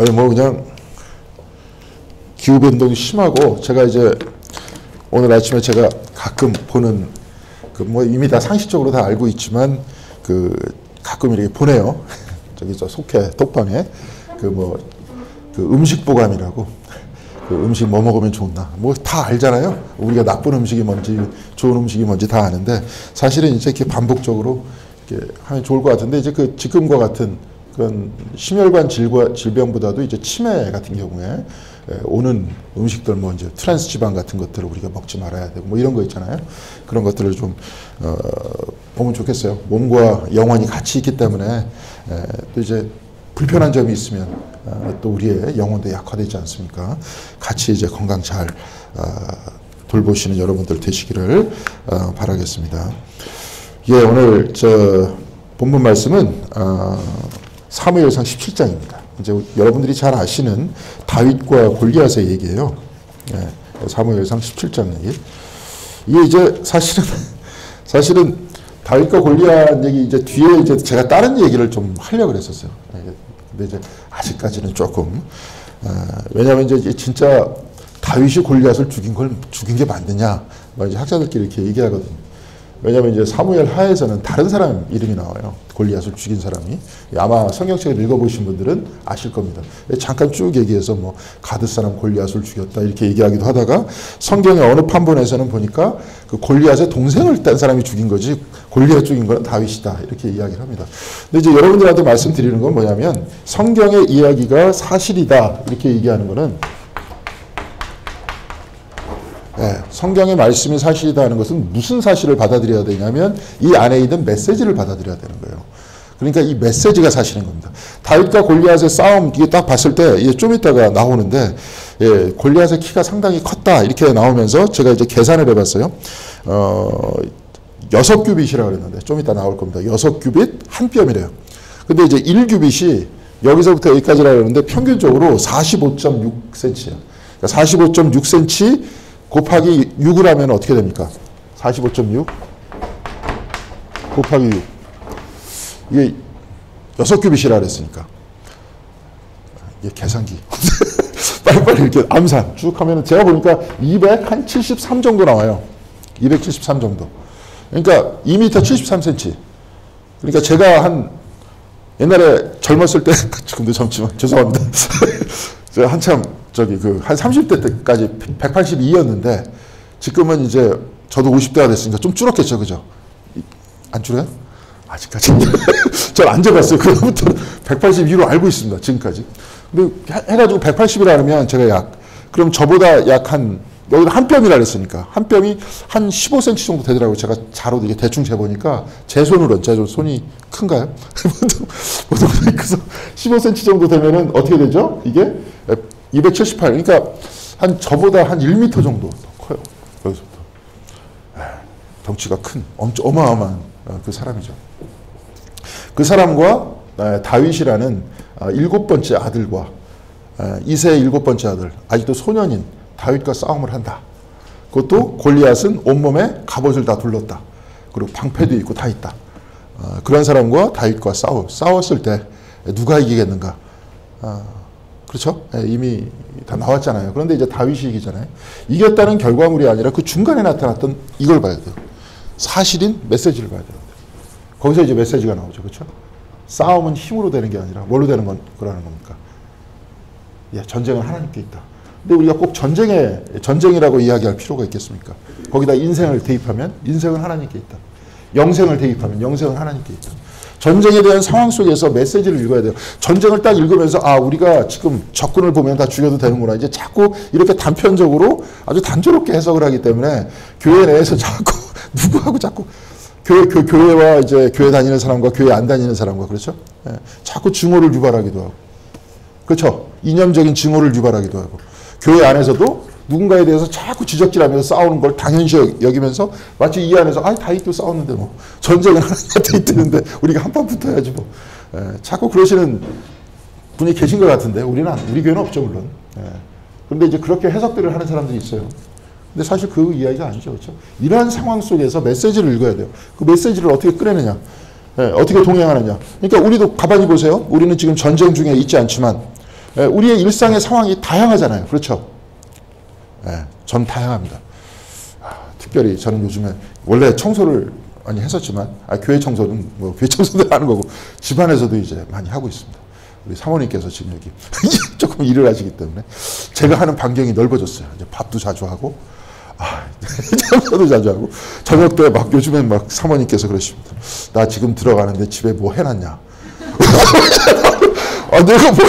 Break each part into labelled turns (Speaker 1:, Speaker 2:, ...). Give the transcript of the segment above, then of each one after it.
Speaker 1: 아니 뭐 그냥 기후변동이 심하고, 제가 이제 오늘 아침에 제가 가끔 보는 그 뭐 이미 다 상식적으로 다 알고 있지만 그 가끔 이렇게 보내요. 저기 저 속해 톡방에 그 음식 보감이라고, 그 음식 뭐 먹으면 좋나 뭐 다 알잖아요. 우리가 나쁜 음식이 뭔지 좋은 음식이 뭔지 다 아는데, 사실은 이제 이렇게 반복적으로 이렇게 하면 좋을 것 같은데, 이제 그 지금과 같은 그런 심혈관 질병보다도 이제 치매 같은 경우에 오는 음식들, 뭐 이제 트랜스 지방 같은 것들을 우리가 먹지 말아야 되고 뭐 이런 거 있잖아요. 그런 것들을 좀 보면 좋겠어요. 몸과 영혼이 같이 있기 때문에 또 이제 불편한 점이 있으면 또 우리의 영혼도 약화되지 않습니까? 같이 이제 건강 잘 돌보시는 여러분들 되시기를 바라겠습니다. 예, 오늘 저 본문 말씀은 사무엘상 17장입니다. 이제 여러분들이 잘 아시는 다윗과 골리앗의 얘기예요. 예, 사무엘상 17장 얘기. 이게 이제 사실은 다윗과 골리앗 얘기 이제 뒤에 이제 제가 다른 얘기를 좀 하려고 그랬었어요. 근데 이제 아직까지는 조금 왜냐하면 이제 진짜 다윗이 골리앗을 죽인 게 맞느냐, 이제 학자들끼리 이렇게 얘기하거든요. 왜냐하면 이제 사무엘 하에서는 다른 사람 이름이 나와요. 골리앗을 죽인 사람이. 아마 성경책을 읽어보신 분들은 아실 겁니다. 잠깐 쭉 얘기해서 뭐 가드 사람 골리앗을 죽였다 이렇게 얘기하기도 하다가, 성경의 어느 판본에서는 보니까 그 골리앗의 동생을 딴 사람이 죽인 거지 골리앗 죽인 건 다윗이다 이렇게 이야기를 합니다. 근데 이제 여러분들한테 말씀드리는 건 뭐냐면, 성경의 이야기가 사실이다 이렇게 얘기하는 거는, 네, 성경의 말씀이 사실이다 하는 것은 무슨 사실을 받아들여야 되냐면 이 안에 있는 메시지를 받아들여야 되는 거예요. 그러니까 이 메시지가 사실인 겁니다. 다윗과 골리앗의 싸움, 이게 딱 봤을 때 이게 좀 이따가 나오는데, 예, 골리앗의 키가 상당히 컸다 이렇게 나오면서 제가 이제 계산을 해봤어요. 6규빗이라고 그랬는데 좀 이따 나올 겁니다. 6규빗 한 뼘이래요. 근데 이제 1규빗이 여기서부터 여기까지라고 그러는데 평균적으로 45.6cm예요. 그러니까 45.6cm 곱하기 6을 하면 어떻게 됩니까? 45.6 곱하기 6. 이게 6규빗이라 그랬으니까. 이게 계산기. 빨리빨리 이렇게 암산 쭉 하면 제가 보니까 273 정도 나와요. 273 정도. 그러니까 2m 73cm. 그러니까 제가 옛날에 젊었을 때, 근데 젊지만 죄송합니다. 제가 한참 한 30대 때까지 182였는데, 지금은 이제 저도 50대가 됐으니까 좀 줄었겠죠, 그죠? 안 줄어요? 아직까지. 잘 안 재봤어요. 그다음부터는 182로 알고 있습니다, 지금까지. 근데 해가지고 180이라 하면 제가 그럼 저보다 여기다 한 뼘이라 그랬으니까, 한 뼘이 한 15cm 정도 되더라고요. 제가 자로 이게 대충 재보니까, 제 손이 큰가요? 보통 그래서 15cm 정도 되면은 어떻게 되죠? 이게 278. 그러니까 저보다 한 1m 정도 더 커요. 여기서부터. 덩치가 큰, 어마어마한 그 사람이죠. 그 사람과 다윗이라는 7번째 아들과 이세의 7번째 아들, 아직도 소년인 다윗과 싸움을 한다. 그것도 골리앗은 온몸에 갑옷을 다 둘렀다. 그리고 방패도 있고 다 있다. 그런 사람과 다윗과 싸웠을 때 누가 이기겠는가? 그렇죠? 이미 다 나왔잖아요. 그런데 이제 다윗이 이기잖아요. 이겼다는 결과물이 아니라 그 중간에 나타났던 이걸 봐야 돼요. 사실인 메시지를 봐야 돼요. 거기서 이제 메시지가 나오죠. 그렇죠? 싸움은 힘으로 되는 게 아니라 뭘로 되는 거라는 겁니까? 예, 전쟁은 하나님께 있다. 근데 우리가 꼭 전쟁이라고 이야기할 필요가 있겠습니까? 거기다 인생을 대입하면 인생은 하나님께 있다. 영생을 대입하면 영생은 하나님께 있다. 전쟁에 대한 상황 속에서 메시지를 읽어야 돼요. 전쟁을 딱 읽으면서 우리가 지금 적군을 보면 다 죽여도 되는구나. 이제 자꾸 이렇게 단편적으로 아주 단조롭게 해석을 하기 때문에 교회 내에서 자꾸 누구하고 자꾸 교회와 이제 교회 다니는 사람과 교회 안 다니는 사람과 그렇죠? 예, 자꾸 증오를 유발하기도 하고 그렇죠? 이념적인 증오를 유발하기도 하고 교회 안에서도 누군가에 대해서 자꾸 지적질하면서 싸우는 걸 당연시 여기면서 마치 이 안에서 다윗도 싸웠는데 뭐 전쟁은 하나님한테 있는데 우리가 한판 붙어야지 뭐 자꾸 그러시는 분이 계신 것 같은데 우리 교회는 없죠 물론. 그런데 이제 그렇게 해석들을 하는 사람들이 있어요. 근데 사실 그 이야기가 아니죠, 그렇죠? 이러한 상황 속에서 메시지를 읽어야 돼요. 그 메시지를 어떻게 끌어내냐, 어떻게 동행하느냐. 그러니까 우리도 가만히 보세요. 우리는 지금 전쟁 중에 있지 않지만 우리의 일상의 상황이 다양하잖아요. 그렇죠? 전 다양합니다. 특별히 저는 요즘에 원래 청소를 많이 했었지만 교회 청소는 뭐 교회 청소도 하는 거고 집안에서도 이제 많이 하고 있습니다. 우리 사모님께서 지금 여기 조금 일을 하시기 때문에 제가 하는 반경이 넓어졌어요. 이제 밥도 자주 하고 청소도 자주 하고 저녁 때 막 요즘엔 막 사모님께서 그러십니다. 나 지금 들어가는데 집에 뭐 해놨냐? 내가 뭐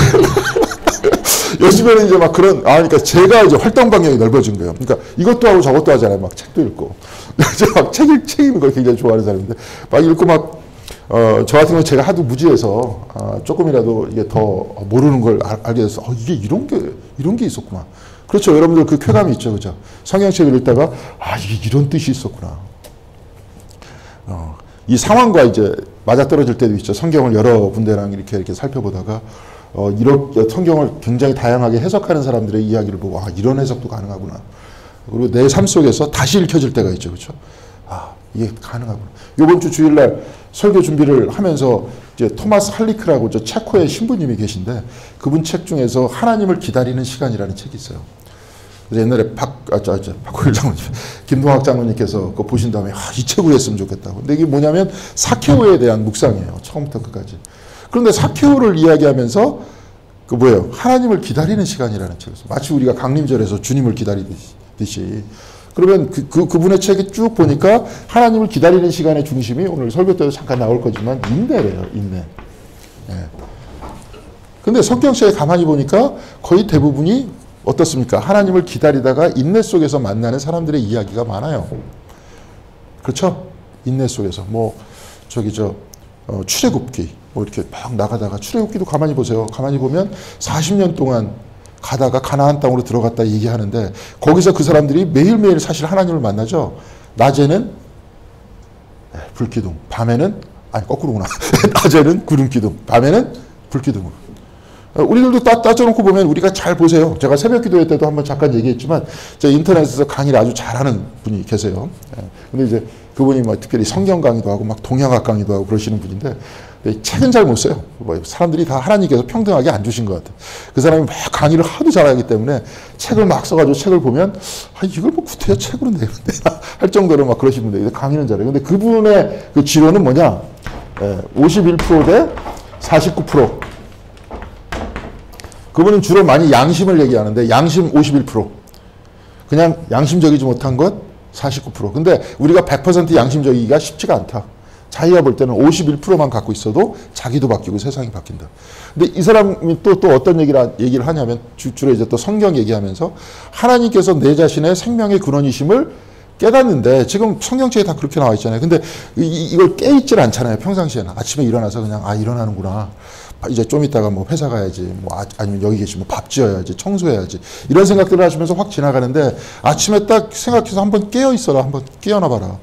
Speaker 1: 요즘에는 이제 막 그러니까 제가 이제 활동 반경이 넓어진 거예요. 그러니까 이것도 하고 저것도 하잖아요. 막 책도 읽고. 제가 막 책 읽는 걸 굉장히 좋아하는 사람인데, 막 읽고 저 같은 경우 제가 하도 무지해서, 조금이라도 이게 더 모르는 걸 알게 돼서, 이게 이런 게 있었구나. 그렇죠. 여러분들 그 쾌감이 있죠. 그죠? 성경책을 읽다가, 이게 이런 뜻이 있었구나. 이 상황과 이제 맞아떨어질 때도 있죠. 성경을 여러 군데랑 이렇게 살펴보다가, 이렇게 성경을 굉장히 다양하게 해석하는 사람들의 이야기를 보고 이런 해석도 가능하구나. 그리고 내 삶 속에서 다시 읽혀질 때가 있죠. 그렇죠? 이게 가능하구나. 이번 주 주일날 설교 준비를 하면서 이제 토마스 할리크라고 저 체코의 신부님이 계신데 그분 책 중에서 하나님을 기다리는 시간이라는 책이 있어요. 그래서 옛날에 박호일 장로님, 김동학 장로님께서 그거 보신 다음에 이 책을 했으면 좋겠다고. 근데 이게 뭐냐면 사케오에 대한 묵상이에요. 처음부터 끝까지. 그런데 사케오를 이야기하면서 하나님을 기다리는 시간이라는 책이었어요. 마치 우리가 강림절에서 주님을 기다리듯이. 그러면 그분의 책이 쭉 보니까 하나님을 기다리는 시간의 중심이 오늘 설교 때도 잠깐 나올 거지만 인내래요. 인내. 근데 성경책에 가만히 보니까 거의 대부분이 어떻습니까? 하나님을 기다리다가 인내 속에서 만나는 사람들의 이야기가 많아요. 그렇죠? 인내 속에서. 출애굽기. 이렇게 막 나가다가 출애굽기도 가만히 보세요. 가만히 보면 40년 동안 가다가 가나안 땅으로 들어갔다 얘기하는데 거기서 그 사람들이 매일매일 사실 하나님을 만나죠. 낮에는 불기둥, 밤에는 거꾸로구나. 낮에는 구름기둥, 밤에는 불기둥으로. 우리들도 따져놓고 보면 우리가 잘 보세요. 제가 새벽 기도회 때도 한번 잠깐 얘기했지만 제가 인터넷에서 강의를 아주 잘하는 분이 계세요. 근데 이제 그분이 특별히 성경 강의도 하고 동양학 강의도 하고 그러시는 분인데 책은 잘 못 써요. 사람들이 다 하나님께서 평등하게 안 주신 것 같아요. 그 사람이 막 강의를 하도 잘하기 때문에 책을 막 써가지고 책을 보면 이걸 구태여 책으로 내야 되나 할 정도로 막 그러시는 분들 강의는 잘해요. 근데 그분의 그 지론은 뭐냐? 51% 대 49%. 그분은 주로 많이 양심을 얘기하는데 양심 51%. 그냥 양심적이지 못한 것 49%. 근데 우리가 100% 양심적이기가 쉽지가 않다. 자기가 볼 때는 51%만 갖고 있어도 자기도 바뀌고 세상이 바뀐다. 근데 이 사람이 또 어떤 얘기를 하냐면 주로 이제 또 성경 얘기하면서 하나님께서 내 자신의 생명의 근원이심을 깨닫는데 지금 성경책에 다 그렇게 나와 있잖아요. 근데 이걸 깨있질 않잖아요. 평상시에는. 아침에 일어나서 그냥 일어나는구나. 이제 좀 있다가 회사 가야지, 아니면 여기 계시면 밥 지어야지, 청소해야지. 이런 생각들을 하시면서 확 지나가는데 아침에 딱 생각해서 한번 깨어 있어라. 한번 깨어나 봐라.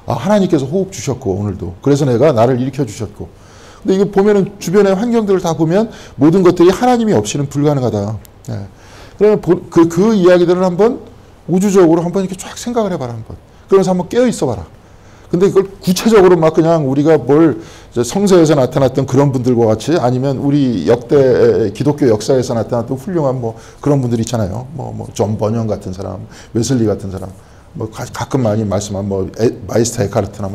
Speaker 1: 하나님께서 호흡 주셨고, 오늘도. 그래서 내가 나를 일으켜 주셨고. 근데 이거 보면은 주변의 환경들을 다 보면 모든 것들이 하나님이 없이는 불가능하다. 그러면 그 이야기들을 한번 우주적으로 한번 이렇게 쫙 생각을 해봐라. 한번. 그러면서 한번 깨어 있어 봐라. 근데 이걸 구체적으로 그냥 우리가 성서에서 나타났던 그런 분들과 같이 아니면 우리 역대 기독교 역사에서 나타났던 훌륭한 그런 분들 있잖아요. 존 버년 같은 사람, 웨슬리 같은 사람, 가끔 많이 말씀한 마이스터 에카르트나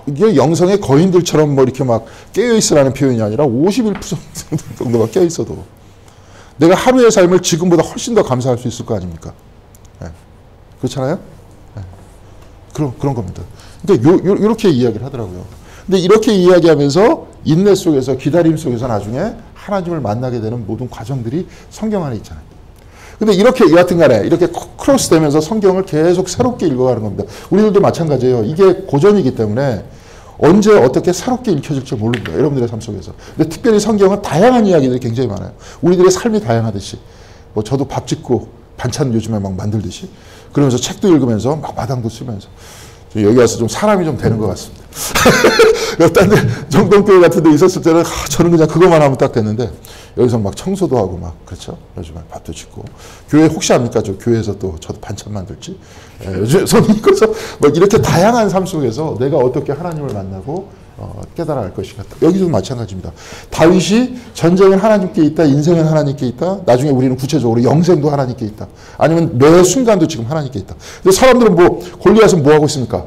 Speaker 1: 이게 영성의 거인들처럼 이렇게 깨어 있으라는 표현이 아니라 51% 정도가 깨어 있어도 내가 하루의 삶을 지금보다 훨씬 더 감사할 수 있을 거 아닙니까? 그렇잖아요? 그런 겁니다. 근데 이렇게 이야기를 하더라고요. 근데 이렇게 이야기하면서 인내 속에서 기다림 속에서 나중에 하나님을 만나게 되는 모든 과정들이 성경 안에 있잖아요. 근데 이렇게 여하튼 간에 이렇게 크로스 되면서 성경을 계속 새롭게 읽어가는 겁니다. 우리들도 마찬가지예요. 이게 고전이기 때문에 언제 어떻게 새롭게 읽혀질지 모릅니다. 여러분들의 삶 속에서. 근데 특별히 성경은 다양한 이야기들이 굉장히 많아요. 우리들의 삶이 다양하듯이. 저도 밥 짓고 반찬 요즘에 만들듯이. 그러면서 책도 읽으면서 마당도 쓰면서. 여기 와서 좀 사람이 좀 되는 것 같습니다. 딴 데 정동교회 같은 데 있었을 때는 저는 그냥 그것만 하면 딱 됐는데 여기서 청소도 하고 그렇죠? 요즘에 밥도 짓고. 교회 혹시 압니까? 저 교회에서 저도 반찬 만들지? 요즘 손이 커서 이렇게 다양한 삶 속에서 내가 어떻게 하나님을 만나고 깨달아 알 것이겠다. 여기도 마찬가지입니다. 다윗이 전쟁은 하나님께 있다, 인생은 하나님께 있다, 나중에 우리는 구체적으로 영생도 하나님께 있다. 아니면 매 순간도 지금 하나님께 있다. 근데 사람들은 골리앗은 뭐 하고 있습니까?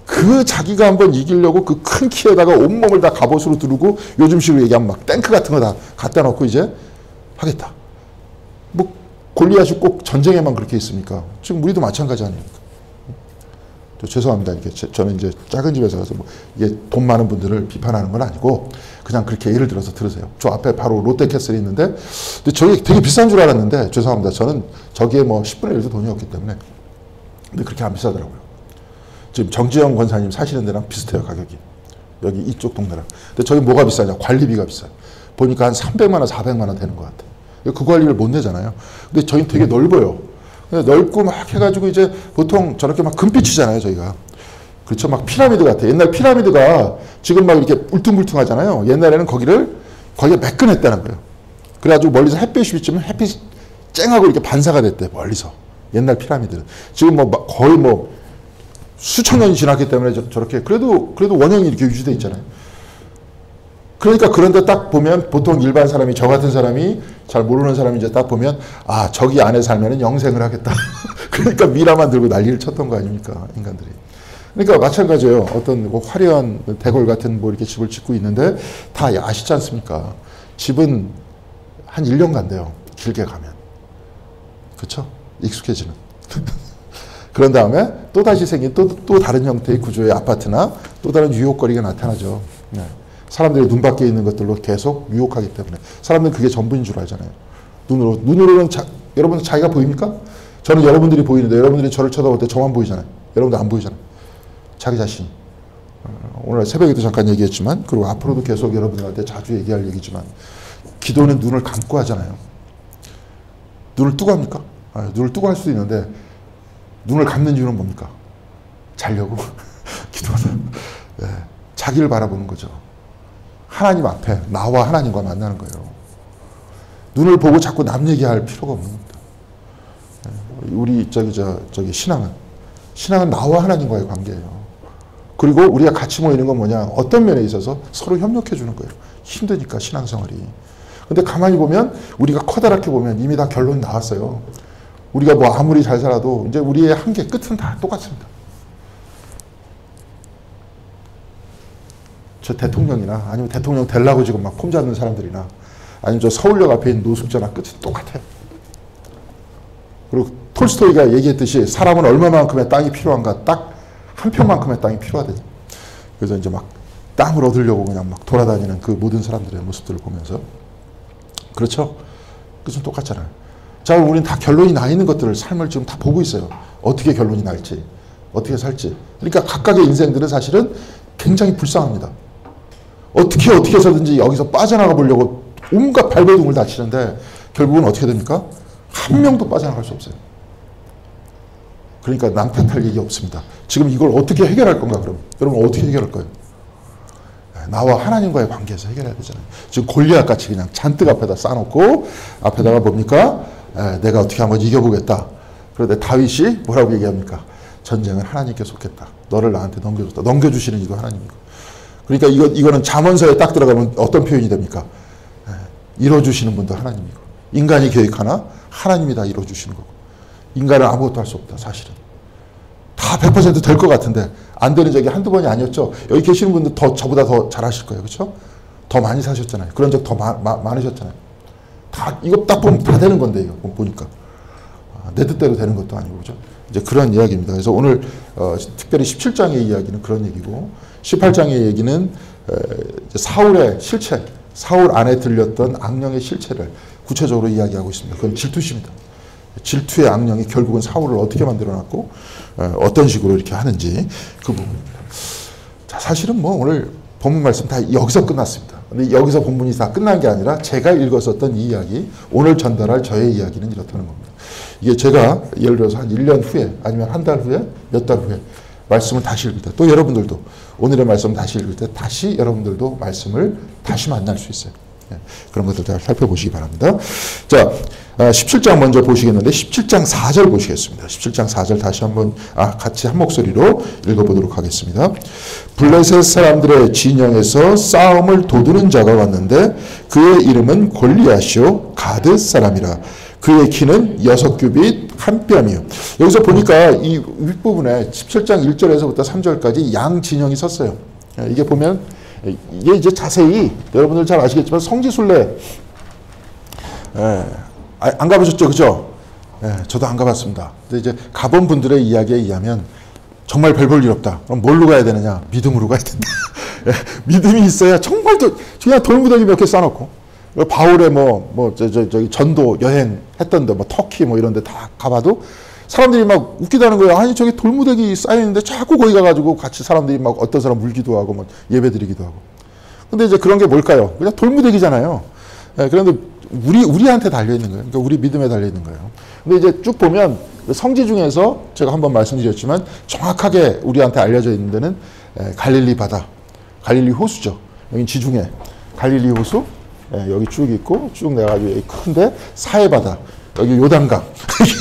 Speaker 1: 그 자기가 한번 이기려고 그 큰 키에다가 온몸을 다 갑옷으로 두르고 요즘식으로 얘기하면 막 탱크 같은 거 다 갖다 놓고 이제 하겠다. 골리앗이 꼭 전쟁에만 그렇게 있습니까? 지금 우리도 마찬가지 아닙니까? 죄송합니다. 이렇게 저는 이제 작은 집에서 가서 이게 돈 많은 분들을 비판하는 건 아니고 그냥 그렇게 예를 들어서 들으세요. 저 앞에 바로 롯데캐슬이 있는데 근데 저게 되게 비싼 줄 알았는데 죄송합니다. 저는 저기에 10분의 1도 돈이 없기 때문에 근데 그렇게 안 비싸더라고요. 지금 정지영 권사님 사시는 데랑 비슷해요. 가격이. 여기 이쪽 동네랑. 근데 저기 뭐가 비싸냐? 관리비가 비싸요. 보니까 한 300만 원, 400만 원 되는 것 같아요. 그 관리를 못 내잖아요. 근데 저희는 되게 넓어요. 넓고 막 해가지고 이제 보통 저렇게 막 금빛이잖아요, 저희가. 그렇죠? 막 피라미드 같아. 옛날 피라미드가 지금 막 이렇게 울퉁불퉁하잖아요. 옛날에는 거기가 매끈했다는 거예요. 그래가지고 멀리서 햇빛이 비치면 햇빛 쨍하고 이렇게 반사가 됐대, 멀리서. 옛날 피라미드는. 지금 거의 수천 년이 지났기 때문에 저렇게 그래도 원형이 이렇게 유지돼 있잖아요. 그러니까 그런데 딱 보면 보통 일반 사람이 저 같은 사람이 잘 모르는 사람이 이제 딱 보면 저기 안에 살면은 영생을 하겠다. 그러니까 미라만 들고 난리를 쳤던 거 아닙니까 인간들이. 그러니까 마찬가지예요. 어떤 화려한 대궐 같은 이렇게 집을 짓고 있는데 다 아시지 않습니까? 집은 한 1년 간대요. 길게 가면. 그렇죠? 익숙해지는. 그런 다음에 또 다시 생긴 또 다른 형태의 구조의 아파트나 또 다른 유혹거리가 나타나죠. 네. 사람들이 눈 밖에 있는 것들로 계속 유혹하기 때문에 사람들은 그게 전부인 줄 알잖아요. 눈으로는 여러분 자기가 보입니까? 저는 여러분들이 보이는데 여러분들이 저를 쳐다볼 때 저만 보이잖아요. 여러분들 안 보이잖아요. 자기 자신. 오늘 새벽에도 잠깐 얘기했지만 그리고 앞으로도 계속 여러분들한테 자주 얘기할 얘기지만 기도는 눈을 감고 하잖아요. 눈을 뜨고 합니까? 눈을 뜨고 할 수도 있는데 눈을 감는 이유는 뭡니까? 자려고 기도하다. 네. 자기를 바라보는 거죠. 하나님 앞에 나와 하나님과 만나는 거예요. 눈을 보고 자꾸 남 얘기할 필요가 없는 겁니다. 우리 저기 신앙은 나와 하나님과의 관계예요. 그리고 우리가 같이 모이는 건 뭐냐? 어떤 면에 있어서 서로 협력해 주는 거예요. 힘드니까 신앙생활이. 근데 가만히 보면 우리가 커다랗게 보면 이미 다 결론이 나왔어요. 우리가 아무리 잘 살아도 이제 우리의 한계 끝은 다 똑같습니다. 저 대통령이나 아니면 대통령 되려고 지금 막 폼 잡는 사람들이나 아니면 저 서울역 앞에 있는 노숙자나 끝이 똑같아요. 그리고 톨스토이가 얘기했듯이 사람은 얼마만큼의 땅이 필요한가 딱 한 평만큼의 땅이 필요하대. 그래서 이제 막 땅을 얻으려고 그냥 막 돌아다니는 그 모든 사람들의 모습들을 보면서 그렇죠? 그것은 똑같잖아요. 자, 우리는 다 결론이 나 있는 것들을 삶을 지금 다 보고 있어요. 어떻게 결론이 날지, 어떻게 살지. 그러니까 각각의 인생들은 사실은 굉장히 불쌍합니다. 어떻게 해서든지 여기서 빠져나가 보려고 온갖 발버둥을 다 치는데 결국은 어떻게 됩니까? 한 명도 빠져나갈 수 없어요. 그러니까 남 탓할 얘기 없습니다. 지금 이걸 어떻게 해결할 건가 그럼? 여러분 어떻게 해결할 거예요? 나와 하나님과의 관계에서 해결해야 되잖아요. 지금 골리앗같이 그냥 잔뜩 앞에다 쌓아놓고 앞에다가 뭡니까? 내가 어떻게 한번 이겨보겠다. 그런데 다윗이 뭐라고 얘기합니까? 전쟁은 하나님께 속했다. 너를 나한테 넘겨줬다. 넘겨주시는 이도 하나님이고. 그러니까 이거는 잠언서에 딱 들어가면 어떤 표현이 됩니까? 이뤄주시는 분도 하나님이고. 인간이 계획하나 하나님이 다 이뤄주시는 거고. 인간은 아무것도 할 수 없다. 사실은. 다 100% 될 것 같은데 안 되는 적이 한두 번이 아니었죠. 여기 계시는 분들 저보다 더 잘하실 거예요. 그렇죠? 더 많이 사셨잖아요. 그런 적 더 많으셨잖아요. 이거 딱 보면 다 되는 건데 이거 보니까. 내 뜻대로 되는 것도 아니고 그죠? 이제 그런 이야기입니다. 그래서 오늘 특별히 17장의 이야기는 그런 얘기고 18장의 얘기는 사울의 실체, 사울 안에 들렸던 악령의 실체를 구체적으로 이야기하고 있습니다. 그건 질투심입니다. 질투의 악령이 결국은 사울을 어떻게 만들어놨고 어떤 식으로 이렇게 하는지 그 부분입니다. 자, 사실은 오늘 본문 말씀 다 여기서 끝났습니다. 근데 여기서 본문이 다 끝난 게 아니라 제가 읽었었던 이 이야기, 오늘 전달할 저의 이야기는 이렇다는 겁니다. 이게 제가 예를 들어서 한 1년 후에 아니면 한 달 후에 몇 달 후에 말씀을 다시 읽을 때 또 여러분들도 오늘의 말씀 다시 읽을 때 다시 여러분들도 말씀을 다시 만날 수 있어요. 그런 것들 잘 살펴보시기 바랍니다. 자, 17장 먼저 보시겠는데 17장 4절 보시겠습니다. 17장 4절 다시 한번 같이 한 목소리로 읽어보도록 하겠습니다. 블레셋 사람들의 진영에서 싸움을 도두는 자가 왔는데 그의 이름은 골리앗이요 가드 사람이라. 그의 키는 6규빗 1뼘이요. 여기서 보니까 이 윗부분에 17장 1절에서부터 3절까지 양 진영이 섰어요. 이게 보면 이게 이제 자세히 여러분들 잘 아시겠지만 성지순례 안 가보셨죠, 그죠? 저도 안 가봤습니다. 근데 이제 가본 분들의 이야기에 의하면 정말 별 볼 일 없다. 그럼 뭘로 가야 되느냐? 믿음으로 가야 된다. 믿음이 있어야 정말 그냥 돌무더기 몇 개 쌓아놓고 바울의 저기 전도 여행 했던 데 터키 이런 데 다 가봐도 사람들이 막 웃기다는 거예요. 아니 저기 돌무더기 쌓여있는데 자꾸 거기 가가지고 같이 사람들이 막 어떤 사람 물기도 하고 예배 드리기도 하고. 근데 이제 그런 게 뭘까요? 그냥 돌무더기잖아요. 그런데 우리한테 달려있는 거예요. 그러니까 우리 믿음에 달려있는 거예요. 근데 이제 쭉 보면 성지 중에서 제가 한번 말씀드렸지만 정확하게 우리한테 알려져 있는 데는 갈릴리 바다, 갈릴리 호수죠. 여기 지중해, 갈릴리 호수, 여기 쭉 있고 쭉 내가지고 여기 큰데 사해바다, 여기 요단강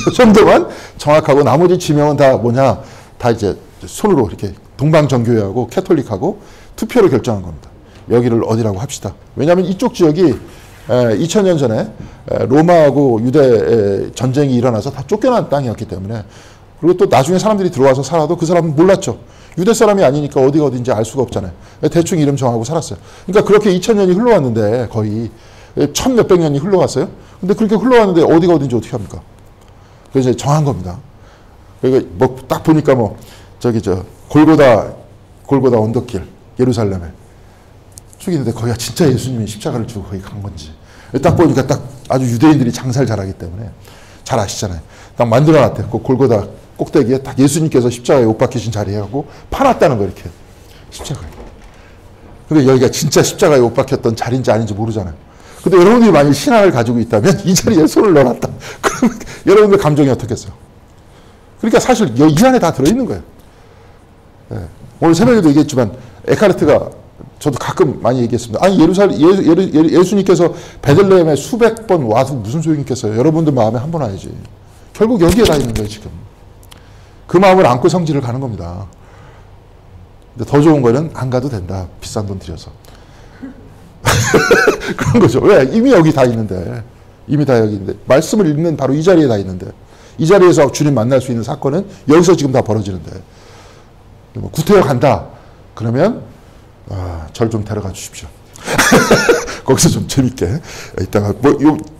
Speaker 1: 이 정도만 정확하고 나머지 지명은 다 뭐냐? 다 이제 손으로 이렇게 동방정교회하고 캐톨릭하고 투표로 결정한 겁니다. 여기를 어디라고 합시다. 왜냐하면 이쪽 지역이 2000년 전에 로마하고 유대 전쟁이 일어나서 다 쫓겨난 땅이었기 때문에, 그리고 또 나중에 사람들이 들어와서 살아도 그 사람은 몰랐죠. 유대 사람이 아니니까 어디가 어딘지 알 수가 없잖아요. 대충 이름 정하고 살았어요. 그러니까 그렇게 2000년이 흘러왔는데 거의 1000몇백 년이 흘러갔어요. 근데 그렇게 흘러왔는데 어디가 어딘지 어떻게 합니까? 그래서 정한 겁니다. 그러니까 딱 보니까 저기 골고다 언덕길 예루살렘에 쭉 있는데 거기가 진짜 예수님이 십자가를 지고 거기 간 건지. 딱 보니까 딱 아주 유대인들이 장사를 잘하기 때문에 잘 아시잖아요. 딱 만들어놨대요. 그 골고다 꼭대기에 딱 예수님께서 십자가에 못 박히신 자리하고 파놨다는 거 이렇게 십자가에. 근데 여기가 진짜 십자가에 못 박혔던 자리인지 아닌지 모르잖아요. 근데 여러분들이 만약 신앙을 가지고 있다면 이 자리에 손을 넣어놨다. 그러면 여러분들 감정이 어떻겠어요? 그러니까 사실 이 안에 다 들어있는 거예요. 오늘 새벽에도 얘기했지만 에카르트가 저도 가끔 많이 얘기했습니다. 아니 예수님께서 베들레헴에 수백 번 와서 무슨 소용이 있겠어요? 여러분들 마음에 한 번 와야지. 결국 여기에 다 있는 거예요 지금. 그 마음을 안고 성지를 가는 겁니다. 근데 더 좋은 거는 안 가도 된다. 비싼 돈 들여서. 그런 거죠. 왜? 이미 여기 다 있는데. 이미 다 여기 있는데. 말씀을 읽는 바로 이 자리에 다 있는데. 이 자리에서 주님 만날 수 있는 사건은 여기서 지금 다 벌어지는데. 구태여 간다. 그러면 절 좀 데려가 주십시오. 거기서 좀 재밌게. 이따가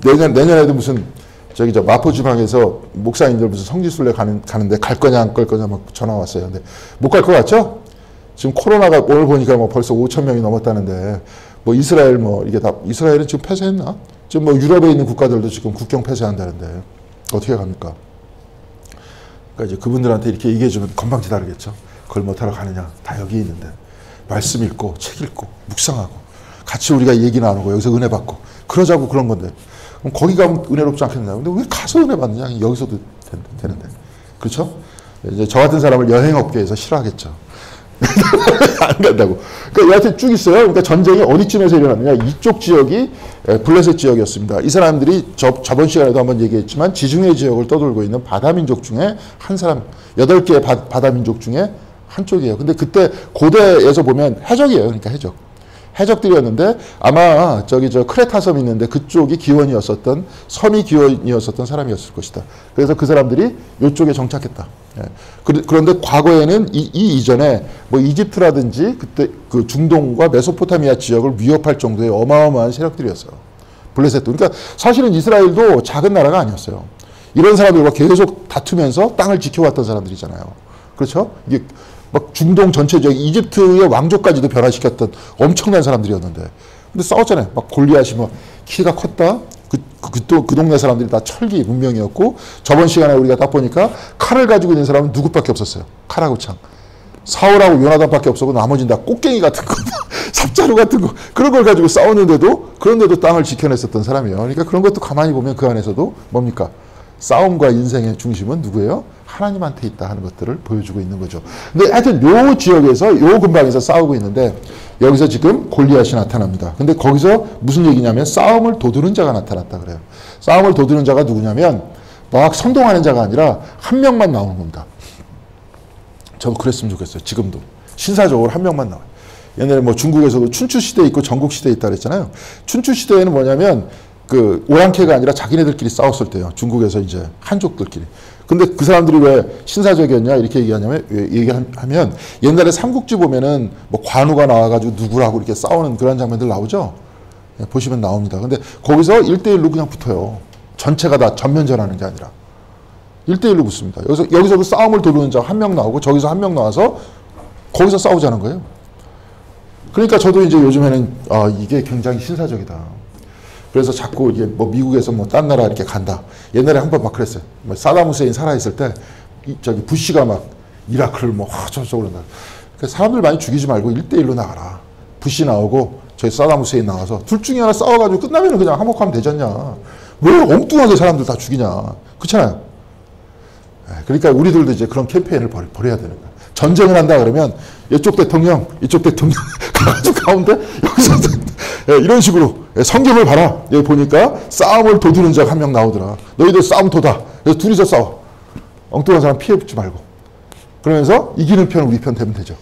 Speaker 1: 내년에도 무슨 마포 지방에서 목사님들 무슨 성지순례 가는데 갈 거냐 안 갈 거냐 막 전화 왔어요. 근데 못 갈 것 같죠? 지금 코로나가 오늘 보니까 벌써 5천 명이 넘었다는데 이스라엘 이게 다 이스라엘은 지금 폐쇄했나? 지금 유럽에 있는 국가들도 지금 국경 폐쇄한다는데 어떻게 갑니까? 그러니까 이제 그분들한테 이렇게 얘기해 주면 건방지 다르겠죠. 그걸 못하러 가느냐? 다 여기 있는데 말씀 읽고 책 읽고 묵상하고 같이 우리가 얘기 나누고 여기서 은혜 받고 그러자고 그런 건데. 그럼 거기 가면 은혜롭지 않겠느냐. 근데 왜 가서 은혜 받느냐. 여기서도 되는데. 그렇죠? 이제 저 같은 사람을 여행업계에서 싫어하겠죠. 안 간다고. 그러니까 여하튼 쭉 있어요. 그러니까 전쟁이 어디쯤에서 일어났느냐. 이쪽 지역이 블레셋 지역이었습니다. 이 사람들이 저번 시간에도 한번 얘기했지만 지중해 지역을 떠돌고 있는 바다민족 중에 한 사람, 8개의 바다민족 중에 한쪽이에요. 근데 그때 고대에서 보면 해적이에요. 그러니까 해적들이었는데 아마 크레타 섬이 있는데 그쪽이 기원이었었던 섬이 기원이었었던 사람이었을 것이다. 그래서 그 사람들이 이쪽에 정착했다. 그런데 과거에는 이 이전에 이집트라든지 그때 그 중동과 메소포타미아 지역을 위협할 정도의 어마어마한 세력들이었어요. 블레셋도. 그러니까 사실은 이스라엘도 작은 나라가 아니었어요. 이런 사람들과 계속 다투면서 땅을 지켜왔던 사람들이잖아요. 그렇죠? 이게 중동 전체 지역, 이집트의 왕조까지도 변화시켰던 엄청난 사람들이었는데. 근데 싸웠잖아요. 골리앗이 키가 컸다. 그 동네 사람들이 다 철기 문명이었고, 저번 시간에 우리가 딱 보니까 칼을 가지고 있는 사람은 누구밖에 없었어요. 칼하고 창. 사울하고 요나단밖에 없었고, 나머지는 다 꽃갱이 같은 거, 삽자루 같은 거, 그런 걸 가지고 싸웠는데도, 그런데도 땅을 지켜냈었던 사람이에요. 그러니까 그런 것도 가만히 보면 그 안에서도 뭡니까? 싸움과 인생의 중심은 누구예요? 하나님한테 있다 하는 것들을 보여주고 있는 거죠. 근데 하여튼 요 지역에서 요 근방에서 싸우고 있는데 여기서 지금 골리앗이 나타납니다. 근데 거기서 무슨 얘기냐면 싸움을 도두는 자가 나타났다 그래요. 싸움을 도두는 자가 누구냐면 막 선동하는 자가 아니라 한 명만 나오는 겁니다. 저도 그랬으면 좋겠어요. 지금도. 신사적으로 한 명만 나와요. 옛날에 뭐 중국에서도 춘추 시대에 있고 전국 시대에 있다 그랬잖아요. 춘추 시대에는 뭐냐면 그 오랑캐가 아니라 자기네들끼리 싸웠을 때요. 중국에서 이제 한족들끼리. 근데 그 사람들이 왜 신사적이었냐 이렇게 얘기하면 옛날에 삼국지 보면은 뭐 관우가 나와가지고 누구라고 이렇게 싸우는 그런 장면들 나오죠. 네, 보시면 나옵니다. 근데 거기서 1대1로 그냥 붙어요. 전체가 다 전면전하는 게 아니라 1대1로 붙습니다. 여기서 그 싸움을 도르는 자 한 명 나오고 저기서 한 명 나와서 거기서 싸우자는 거예요. 그러니까 저도 이제 요즘에는 이게 굉장히 신사적이다. 그래서 자꾸 이게 뭐 미국에서 뭐 딴 나라 이렇게 간다. 옛날에 한 번 막 그랬어요. 뭐 사담 후세인 살아있을 때 저기 부시가 막 이라크를 뭐 저쪽으로 나. 그러니까 사람들 많이 죽이지 말고 1대1로 나가라. 부시 나오고 저희 사담 후세인 나와서 둘 중에 하나 싸워가지고 끝나면 그냥 화목하면 되잖냐. 왜 엉뚱하게 사람들 다 죽이냐. 그렇잖아요. 그러니까 우리들도 이제 그런 캠페인을 벌여야 되는 거야. 전쟁을 한다 그러면 이쪽 대통령 가가지고 가운데 여기서 이런 식으로 성경을 봐라. 여기 보니까 싸움을 도두는 자가 한 명 나오더라. 너희들 싸움 도다. 그래서 둘이서 싸워. 엉뚱한 사람 피해 붙지 말고. 그러면서 이기는 편 우리 편 되면 되죠.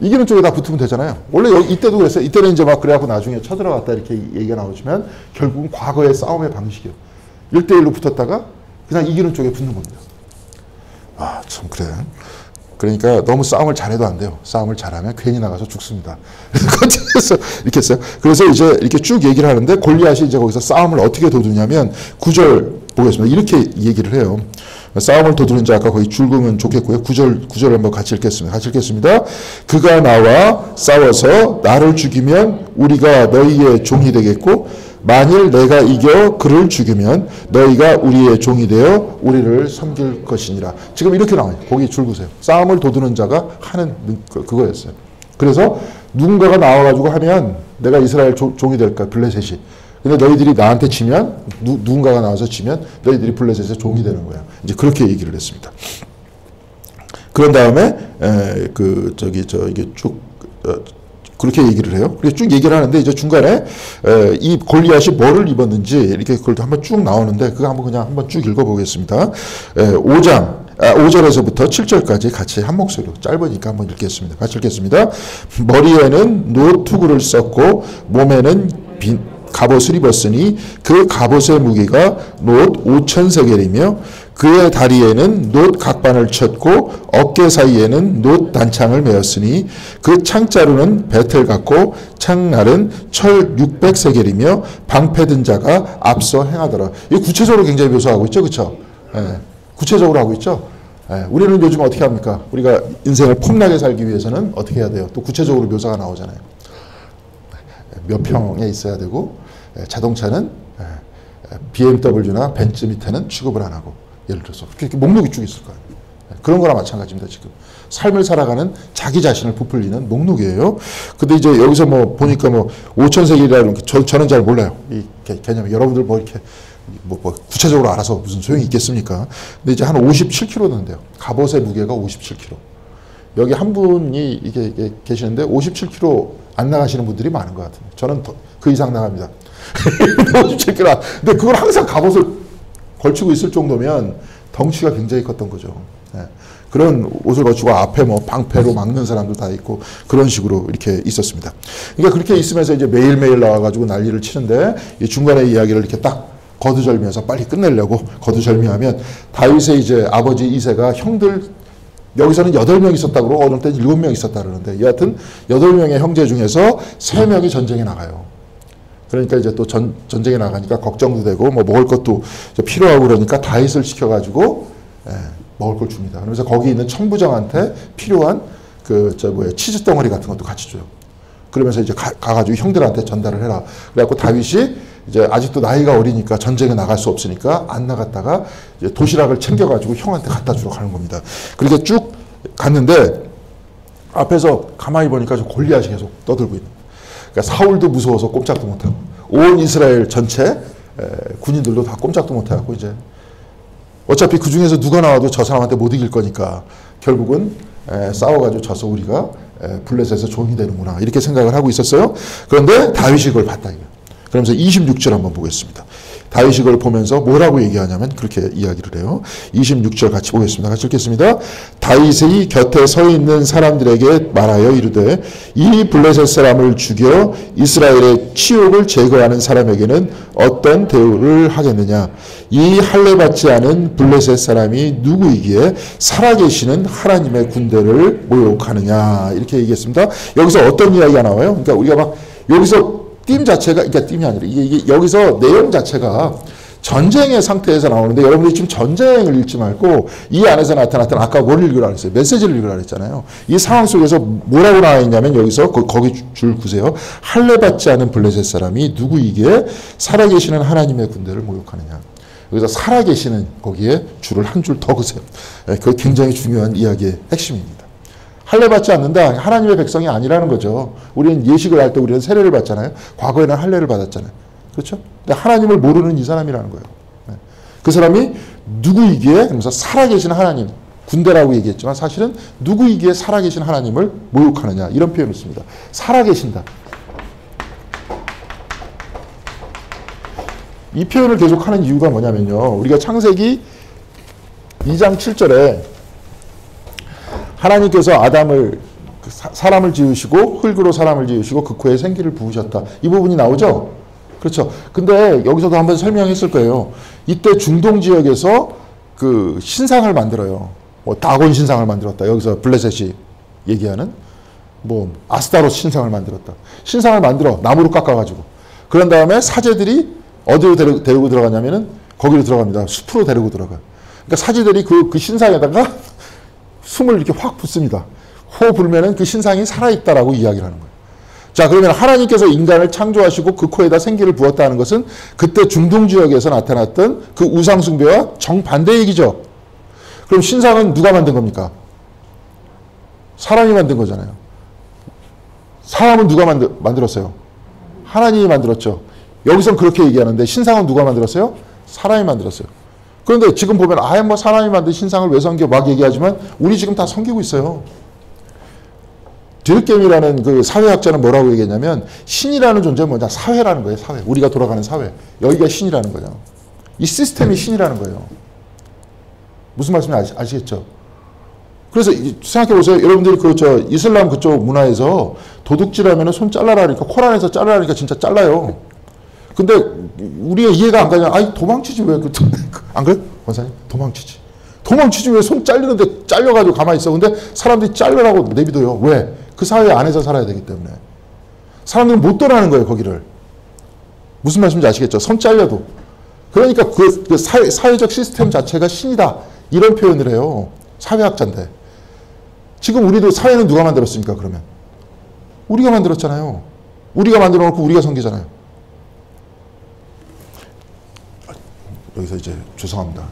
Speaker 1: 이기는 쪽에 다 붙으면 되잖아요. 원래 이때도 그랬어요. 이때는 이제 막 그래갖고 나중에 쳐들어갔다 이렇게 얘기가 나오지만 결국은 과거의 싸움의 방식이요. 1대1로 붙었다가 그냥 이기는 쪽에 붙는 겁니다. 참 그래. 그러니까 너무 싸움을 잘해도 안 돼요. 싸움을 잘하면 괜히 나가서 죽습니다. 그래서 이렇게 했어요. 그래서 이제 이렇게 쭉 얘기를 하는데 골리앗이 이제 거기서 싸움을 어떻게 도두냐면 9절 보겠습니다. 이렇게 얘기를 해요. 싸움을 도두는 자 아까 거기 줄그면 좋겠고요. 9절 한번 같이 읽겠습니다. 그가 나와 싸워서 나를 죽이면 우리가 너희의 종이 되겠고 만일 내가 이겨 그를 죽이면 너희가 우리의 종이 되어 우리를 섬길 것이니라. 지금 이렇게 나와요. 거기 줄 보세요. 싸움을 도두는 자가 하는 그거였어요. 그래서 누군가가 나와가지고 하면 내가 이스라엘 종이 될까 블레셋이. 근데 너희들이 나한테 치면 누군가가 나와서 치면 너희들이 블레셋의 종이 되는 거야. 이제 그렇게 얘기를 했습니다. 그런 다음에 이게 쭉 그렇게 얘기를 해요. 그래서 쭉 얘기를 하는데 이제 중간에 이 골리앗이 뭐를 입었는지 이렇게 그걸 한번 쭉 나오는데 그거 한번 쭉 읽어보겠습니다. 5절에서부터 7절까지 같이 한 목소리로 짧으니까 한번 읽겠습니다. 같이 읽겠습니다. 머리에는 노투구를 썼고 몸에는 갑옷을 입었으니 그 갑옷의 무게가 놋 5,000세겔이며 그의 다리에는 놋 각반을 쳤고 어깨 사이에는 놋 단창을 메었으니 그 창자루는 배틀 같고 창날은 철 600세겔이며 방패든 자가 앞서 행하더라. 이 구체적으로 굉장히 묘사하고 있죠. 그렇죠? 예, 구체적으로 하고 있죠. 예, 우리는 요즘 어떻게 합니까? 우리가 인생을 폼나게 살기 위해서는 어떻게 해야 돼요? 또 구체적으로 묘사가 나오잖아요. 몇 평에 있어야 되고 자동차는 BMW나 벤츠 밑에는 취급을 안 하고 예를 들어서 이렇게 목록이 쭉 있을 거예요. 그런 거나 마찬가지입니다. 지금 삶을 살아가는 자기 자신을 부풀리는 목록이에요. 근데 이제 여기서 뭐 보니까 뭐 5,000세겔이라는 저는 잘 몰라요. 이 개념이 여러분들 뭐 이렇게 뭐 구체적으로 알아서 무슨 소용이 있겠습니까? 근데 이제 한 57kg 된대요. 갑옷의 무게가 57kg. 여기 한 분이 이게 계시는데 57kg 안 나가시는 분들이 많은 것 같아요. 저는 그 이상 나갑니다. 57kg. 근데 그걸 항상 갑옷을 걸치고 있을 정도면 덩치가 굉장히 컸던 거죠. 네. 그런 옷을 걸치고 앞에 뭐 방패로 막는 사람도 다 있고 그런 식으로 이렇게 있었습니다. 그러니까 그렇게 있으면서 이제 매일매일 나와가지고 난리를 치는데 이 중간에 이야기를 이렇게 딱 거두절미해서 빨리 끝내려고 거두절미하면 다윗의 이제 아버지 이새가 형들 여기서는 8명 있었다고 그러고 어느 때는 7명 있었다 그러는데 여하튼 8명의 형제 중에서 3명이 전쟁에 나가요. 그러니까 이제 또 전쟁에 나가니까 걱정도 되고 뭐 먹을 것도 필요하고 그러니까 다윗을 시켜가지고 먹을 걸 줍니다. 그러면서 거기 있는 천부장한테 필요한 치즈 덩어리 같은 것도 같이 줘요. 그러면서 이제 가가지고 형들한테 전달을 해라. 그래갖고 다윗이 이제 아직도 나이가 어리니까 전쟁에 나갈 수 없으니까 안 나갔다가 이제 도시락을 챙겨가지고 형한테 갖다 주러 가는 겁니다. 그렇게 쭉 갔는데 앞에서 가만히 보니까 좀 골리앗이 계속 떠들고 있는. 그러니까 사울도 무서워서 꼼짝도 못하고 온 이스라엘 전체 군인들도 다 꼼짝도 못해갖고 이제 어차피 그 중에서 누가 나와도 저 사람한테 못 이길 거니까 결국은 싸워가지고 져서 우리가 블레셋에서 종이 되는구나 이렇게 생각을 하고 있었어요. 그런데 다윗이 그걸 봤다. 그러면서 26절 한번 보겠습니다. 다윗이 그걸 보면서 뭐라고 얘기하냐면 그렇게 이야기를 해요. 26절 같이 보겠습니다. 같이 읽겠습니다. 다윗의 곁에 서 있는 사람들에게 말하여 이르되 이 블레셋 사람을 죽여 이스라엘의 치욕을 제거하는 사람에게는 어떤 대우를 하겠느냐. 이 할례받지 않은 블레셋 사람이 누구이기에 살아계시는 하나님의 군대를 모욕하느냐. 이렇게 얘기했습니다. 여기서 어떤 이야기가 나와요? 그러니까 우리가 막 여기서 띠임 자체가, 그러니까 띠임이 아니라, 이게 여기서 내용 자체가 전쟁의 상태에서 나오는데, 여러분들이 지금 전쟁을 읽지 말고, 이 안에서 나타났던, 아까 뭘 읽으라 그랬어요? 메시지를 읽으라 그랬잖아요. 이 상황 속에서 뭐라고 나와 있냐면, 여기서, 거기 줄 구세요. 할례받지 않은 블레셋 사람이 누구이기에 살아계시는 하나님의 군대를 모욕하느냐. 여기서 살아계시는 거기에 줄을 한 줄 더 그세요. 그게 굉장히 중요한 이야기의 핵심입니다. 할례받지 않는다. 하나님의 백성이 아니라는 거죠. 우리는 예식을 할 때 우리는 세례를 받잖아요. 과거에는 할례를 받았잖아요. 그렇죠? 근데 하나님을 모르는 이 사람이라는 거예요. 그 사람이 누구이기에, 그러면서 살아계신 하나님, 군대라고 얘기했지만 사실은 누구이기에 살아계신 하나님을 모욕하느냐 이런 표현을 씁니다. 살아계신다. 이 표현을 계속하는 이유가 뭐냐면요. 우리가 창세기 2장 7절에 하나님께서 아담을 사람을 지으시고 흙으로 사람을 지으시고 그 코에 생기를 부으셨다. 이 부분이 나오죠? 그렇죠. 근데 여기서도 한번 설명했을 거예요. 이때 중동 지역에서 그 신상을 만들어요. 뭐 다곤 신상을 만들었다. 여기서 블레셋이 얘기하는 뭐 아스타롯 신상을 만들었다. 신상을 만들어 나무로 깎아가지고 그런 다음에 사제들이 어디로 데리고 들어가냐면은 거기로 들어갑니다. 숲으로 데리고 들어가. 그러니까 사제들이 그 신상에다가 숨을 이렇게 확 붓습니다. 호 불면은 그 신상이 살아있다라고 이야기를 하는 거예요. 자, 그러면 하나님께서 인간을 창조하시고 그 코에다 생기를 부었다는 것은 그때 중동 지역에서 나타났던 그 우상숭배와 정반대 얘기죠. 그럼 신상은 누가 만든 겁니까? 사람이 만든 거잖아요. 사람은 누가 만들었어요? 하나님이 만들었죠. 여기선 그렇게 얘기하는데 신상은 누가 만들었어요? 사람이 만들었어요. 그런데 지금 보면 아예 뭐 사람이 만든 신상을 왜 섬겨 막 얘기하지만 우리 지금 다 섬기고 있어요. 드르겜이라는 그 사회학자는 뭐라고 얘기했냐면 신이라는 존재는 뭐냐? 사회라는 거예요. 사회. 우리가 돌아가는 사회. 여기가 신이라는 거예요. 이 시스템이 신이라는 거예요. 무슨 말씀인지 아시겠죠? 그래서 생각해 보세요. 여러분들이 이슬람 그쪽 문화에서 도둑질하면 손 잘라라 하니까 코란에서 잘라라 하니까 진짜 잘라요. 근데 우리가 이해가 안 가냐? 아니 도망치지 왜? 안 그래? 권사님? 도망치지 왜 손 잘리는데 잘려가지고 가만히 있어. 근데 사람들이 잘려라고 내비둬요. 왜? 그 사회 안에서 살아야 되기 때문에. 사람들은 못 떠나는 거예요. 거기를. 무슨 말씀인지 아시겠죠? 손 잘려도. 그러니까 그 사회적 시스템 자체가 신이다. 이런 표현을 해요. 사회학자인데. 지금 우리도 사회는 누가 만들었습니까? 그러면. 우리가 만들었잖아요. 우리가 만들어 놓고 우리가 섬기잖아요. 여기서 이제 죄송합니다.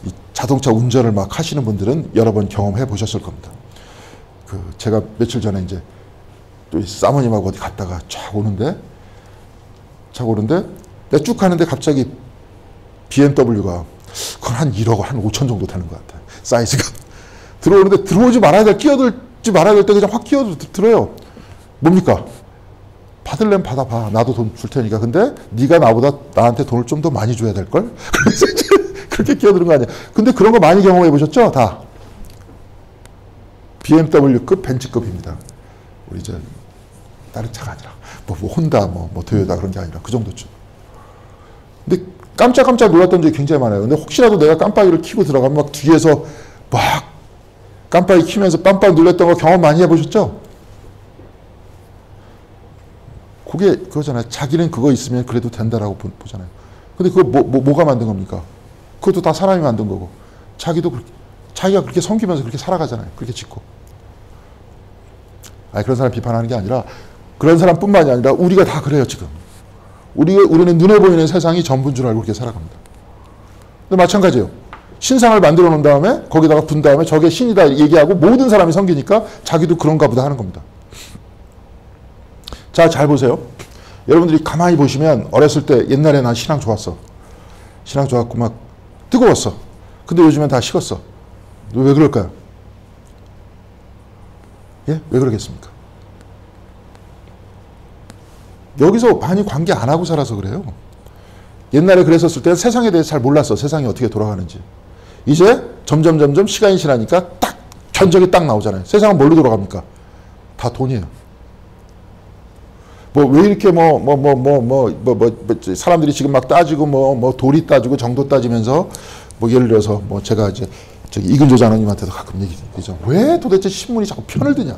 Speaker 1: 이 자동차 운전을 막 하시는 분들은 여러 번 경험해 보셨을 겁니다. 제가 며칠 전에 이제 또 사모님하고 어디 갔다가 쫙 오는데 내가 쭉 가는데 갑자기 BMW가 그건 한 1억, 한 5천 정도 되는 것 같아요. 사이즈가. 들어오는데 들어오지 말아야 될, 끼어들지 말아야 될 때 그냥 확 끼어들어요. 뭡니까? 받을래면 받아봐. 나도 돈 줄 테니까. 근데 네가 나한테 돈을 좀 더 많이 줘야 될걸? 그래서 그렇게 끼어드는 거 아니야. 근데 그런 거 많이 경험해 보셨죠? 다. BMW급 벤츠급입니다. 우리 다른 차가 아니라 뭐 혼다, 뭐 토요타 그런 게 아니라 그 정도죠. 근데 깜짝깜짝 놀랐던 적이 굉장히 많아요. 근데 혹시라도 내가 깜빡이를 켜고 들어가면 막 뒤에서 막 깜빡이 켜면서 깜빡 놀랐던 거 경험 많이 해보셨죠? 그게 그거잖아요. 자기는 그거 있으면 그래도 된다라고 보잖아요. 근데 그거 뭐가 만든 겁니까? 그것도 다 사람이 만든 거고. 자기가 그렇게 섬기면서 그렇게 살아가잖아요. 그렇게 짓고. 그런 사람 비판하는 게 아니라 그런 사람뿐만이 아니라 우리가 다 그래요, 지금. 우리는 눈에 보이는 세상이 전부인 줄 알고 그렇게 살아갑니다. 근데 마찬가지예요. 신상을 만들어 놓은 다음에 거기다가 분 다음에 저게 신이다 얘기하고 모든 사람이 섬기니까 자기도 그런가 보다 하는 겁니다. 자, 잘 보세요. 여러분들이 가만히 보시면 어렸을 때 옛날에 난 신앙 좋았어. 신앙 좋았고 막 뜨거웠어. 근데 요즘엔 다 식었어. 왜 그럴까요? 예? 왜 그러겠습니까? 여기서 많이 관계 안 하고 살아서 그래요. 옛날에 그랬었을 때는 세상에 대해서 잘 몰랐어. 세상이 어떻게 돌아가는지. 이제 점점 시간이 지나니까 딱 견적이 딱 나오잖아요. 세상은 뭘로 돌아갑니까? 다 돈이에요. 뭐 왜 이렇게 사람들이 지금 막 따지고 도리 따지고 정도 따지면서 뭐 예를 들어서 뭐 제가 이제 저기 이근조 장로님한테도 가끔 얘기죠. 왜 도대체 신문이 자꾸 편을 드냐?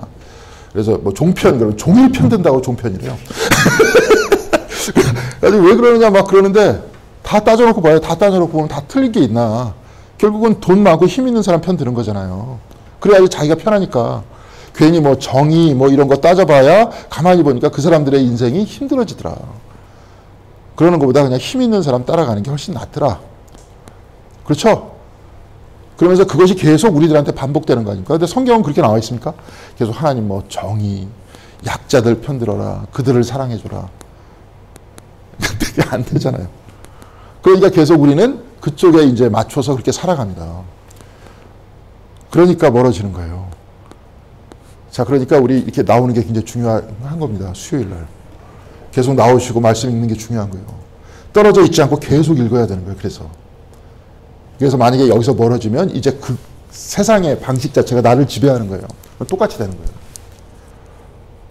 Speaker 1: 그래서 뭐 종편, 그러면 종일 편 든다고 종편이래요. 그래서 왜 그러느냐 막 그러는데 다 따져놓고 봐요. 다 따져놓고 보면 다 틀린 게 있나. 결국은 돈 많고 힘 있는 사람 편 드는 거잖아요. 그래야지 자기가 편하니까. 괜히 뭐 정의 뭐 이런 거 따져봐야 가만히 보니까 그 사람들의 인생이 힘들어지더라. 그러는 것보다 그냥 힘 있는 사람 따라가는 게 훨씬 낫더라. 그렇죠? 그러면서 그것이 계속 우리들한테 반복되는 거 아닙니까? 근데 성경은 그렇게 나와 있습니까? 계속 하나님 뭐 정의, 약자들 편들어라, 그들을 사랑해줘라. 그게 안 되잖아요. 그러니까 계속 우리는 그쪽에 이제 맞춰서 그렇게 살아갑니다. 그러니까 멀어지는 거예요. 자, 그러니까 우리 이렇게 나오는 게 굉장히 중요한 겁니다. 수요일 날. 계속 나오시고 말씀 읽는 게 중요한 거예요. 떨어져 있지 않고 계속 읽어야 되는 거예요. 그래서 만약에 여기서 멀어지면 이제 그 세상의 방식 자체가 나를 지배하는 거예요. 똑같이 되는 거예요.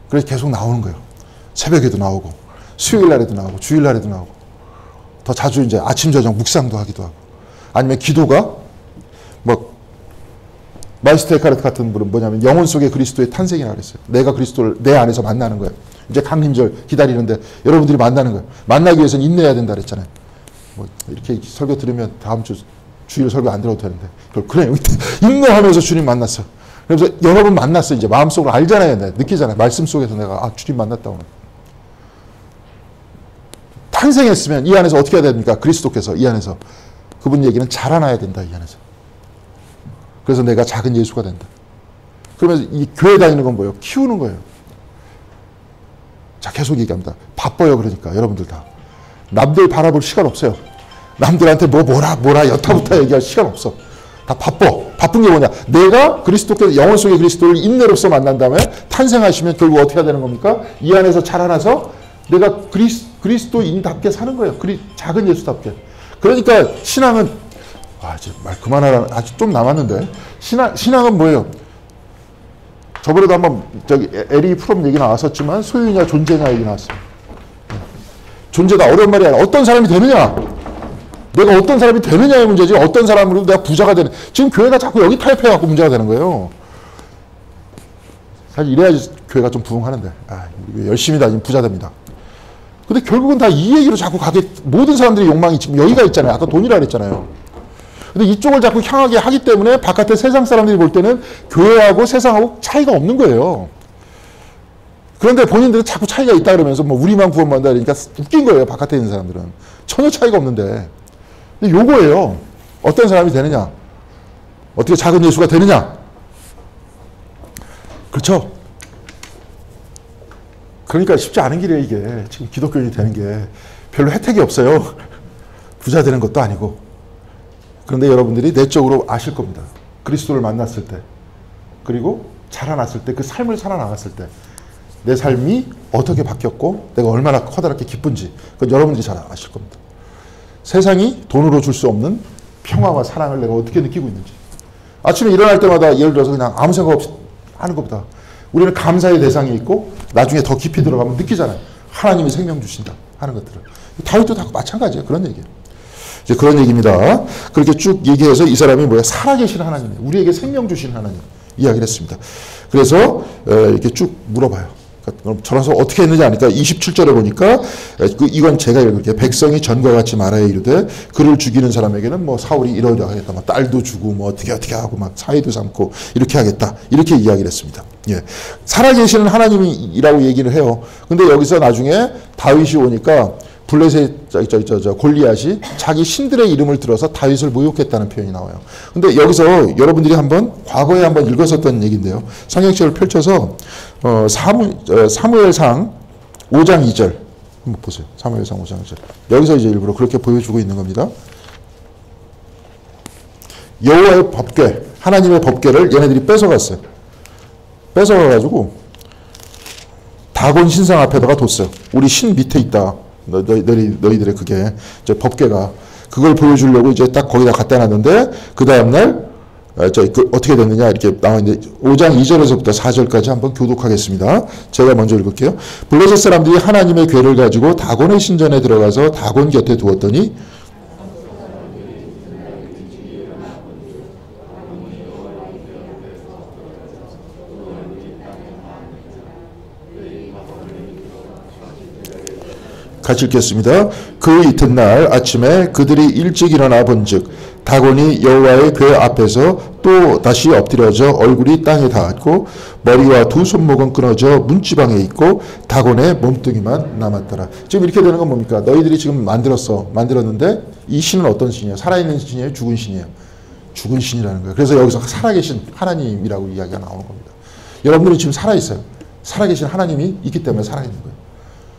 Speaker 1: 그래서 계속 나오는 거예요. 새벽에도 나오고, 수요일 날에도 나오고, 주일 날에도 나오고, 더 자주 이제 아침, 저녁 묵상도 하기도 하고, 아니면 기도가 뭐, 마이스터 에카르트 같은 분은 뭐냐면 영혼 속의 그리스도의 탄생이라고 그랬어요. 내가 그리스도를 내 안에서 만나는 거예요. 이제 강림절 기다리는데 여러분들이 만나는 거예요. 만나기 위해서는 인내해야 된다 그랬잖아요. 뭐 이렇게 설교 들으면 다음 주 주일 설교 안 들어도 되는데 그래 인내하면서 주님 만났어. 그래서 여러분 만났어. 이제 마음속으로 알잖아요. 느끼잖아요. 말씀 속에서 내가 주님 만났다 오늘. 탄생했으면 이 안에서 어떻게 해야 됩니까? 그리스도께서 이 안에서 그분 얘기는 자라나야 된다. 이 안에서. 그래서 내가 작은 예수가 된다. 그러면서 이 교회 다니는 건 뭐예요? 키우는 거예요. 자, 계속 얘기합니다. 바빠요. 그러니까 여러분들 다. 남들 바라볼 시간 없어요. 남들한테 뭐라 여타부타 얘기할 시간 없어. 다 바빠. 바쁜 게 뭐냐? 내가 그리스도께서 영혼 속의 그리스도를 인내로서 만난 다음에 탄생하시면 결국 어떻게 해야 되는 겁니까? 이 안에서 자라나서 내가 그리스도인답게 사는 거예요. 작은 예수답게. 그러니까 신앙은 이제 말 그만하라. 아직 좀 남았는데. 신앙은 뭐예요? 저번에도 한번 저기 에리 프롬 얘기 나왔었지만 소유냐 존재냐 얘기 나왔어요. 존재다. 어려운 말이 아니라 어떤 사람이 되느냐. 내가 어떤 사람이 되느냐의 문제지 어떤 사람으로 내가 부자가 되는. 지금 교회가 자꾸 여기 타협해갖고 문제가 되는 거예요. 사실 이래야지 교회가 좀 부흥하는데. 열심히 다니면 부자 됩니다. 근데 결국은 다 이 얘기로 자꾸 가게 모든 사람들의 욕망이 지금 여기가 있잖아요. 아까 돈이라 그랬잖아요. 근데 이쪽을 자꾸 향하게 하기 때문에 바깥에 세상 사람들이 볼 때는 교회하고 세상하고 차이가 없는 거예요. 그런데 본인들은 자꾸 차이가 있다 그러면서 뭐 우리만 구원받는다 그러니까 웃긴 거예요. 바깥에 있는 사람들은. 전혀 차이가 없는데. 근데 요거예요. 어떤 사람이 되느냐. 어떻게 작은 예수가 되느냐. 그렇죠? 그러니까 쉽지 않은 길이에요. 이게. 지금 기독교인이 되는 게 별로 혜택이 없어요. 부자 되는 것도 아니고. 그런데 여러분들이 내적으로 아실 겁니다. 그리스도를 만났을 때, 그리고 자라났을 때, 그 삶을 살아나갔을 때, 내 삶이 어떻게 바뀌었고, 내가 얼마나 커다랗게 기쁜지, 그건 여러분들이 잘 아실 겁니다. 세상이 돈으로 줄 수 없는 평화와 사랑을 내가 어떻게 느끼고 있는지. 아침에 일어날 때마다 예를 들어서 그냥 아무 생각 없이 하는 것보다, 우리는 감사의 대상이 있고, 나중에 더 깊이 들어가면 느끼잖아요. 하나님이 생명 주신다 하는 것들을. 다윗도 다 마찬가지예요. 그런 얘기예요. 이제 그런 얘기입니다. 그렇게 쭉 얘기해서 이 사람이 뭐야? 살아계신 하나님, 우리에게 생명 주신 하나님 이야기를 했습니다. 그래서 이렇게 쭉 물어봐요. 그럼 저라서 어떻게 했느냐 하니까 27절에 보니까 이건 제가 읽을게요. 백성이 전과 같이 말하여 이르되 그를 죽이는 사람에게는 뭐 사울이 이러려 하겠다. 막 딸도 주고 뭐 어떻게 하고 막 사이도 삼고 이렇게 하겠다. 이렇게 이야기를 했습니다. 예. 살아계시는 하나님이라고 얘기를 해요. 근데 여기서 나중에 다윗이 오니까 블레셋 골리앗이 자기 신들의 이름을 들어서 다윗을 모욕했다는 표현이 나와요. 근데 여기서 여러분들이 과거에 한번 읽었었던 얘기인데요. 성경책을 펼쳐서 사무엘상 5장 2절 한번 보세요. 사무엘상 5장 2절. 여기서 이제 일부러 그렇게 보여주고 있는 겁니다. 여호와의 법궤, 하나님의 법궤를 얘네들이 뺏어갔어요. 뺏어가가지고 다곤 신상 앞에다가 뒀어요. 우리 신 밑에 있다. 너희들의 그게 저 법궤가 그걸 보여주려고 이제 딱 거기다 갖다 놨는데 그 다음날 어떻게 됐느냐 이렇게 나와있는데 5장 2절에서부터 4절까지 한번 교독하겠습니다. 제가 먼저 읽을게요. 블레셋 사람들이 하나님의 궤를 가지고 다곤의 신전에 들어가서 다곤 곁에 두었더니 같이 읽겠습니다. 그 이튿날 아침에 그들이 일찍 일어나 본즉 다곤이 여호와의 궤 앞에서 또 다시 엎드려져 얼굴이 땅에 닿았고 머리와 두 손목은 끊어져 문지방에 있고 다곤의 몸뚱이만 남았더라. 지금 이렇게 되는 건 뭡니까? 너희들이 지금 만들었는데 이 신은 어떤 신이에요? 살아있는 신이에요? 죽은 신이에요? 죽은 신이라는 거예요. 그래서 여기서 살아계신 하나님이라고 이야기가 나오는 겁니다. 여러분들이 지금 살아있어요. 살아계신 하나님이 있기 때문에 살아있는 거예요.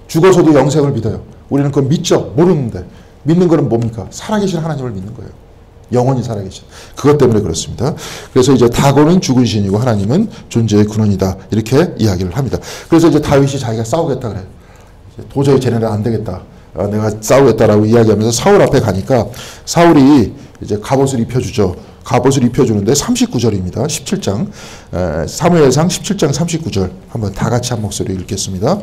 Speaker 1: 죽어서도 영생을 믿어요. 우리는 그걸 믿죠. 모르는데 믿는 거는 뭡니까? 살아계신 하나님을 믿는 거예요. 영원히 살아계신. 그것 때문에 그렇습니다. 그래서 이제 다곤은 죽은 신이고 하나님은 존재의 근원이다. 이렇게 이야기를 합니다. 그래서 이제 다윗이 자기가 싸우겠다 그래요. 도저히 쟤네는 안 되겠다. 내가 싸우겠다라고 이야기하면서 사울 앞에 가니까 사울이 이제 갑옷을 입혀주죠. 갑옷을 입혀주는데 39절입니다. 17장 사무엘상 17장 39절 한번 다 같이 한 목소리 읽겠습니다.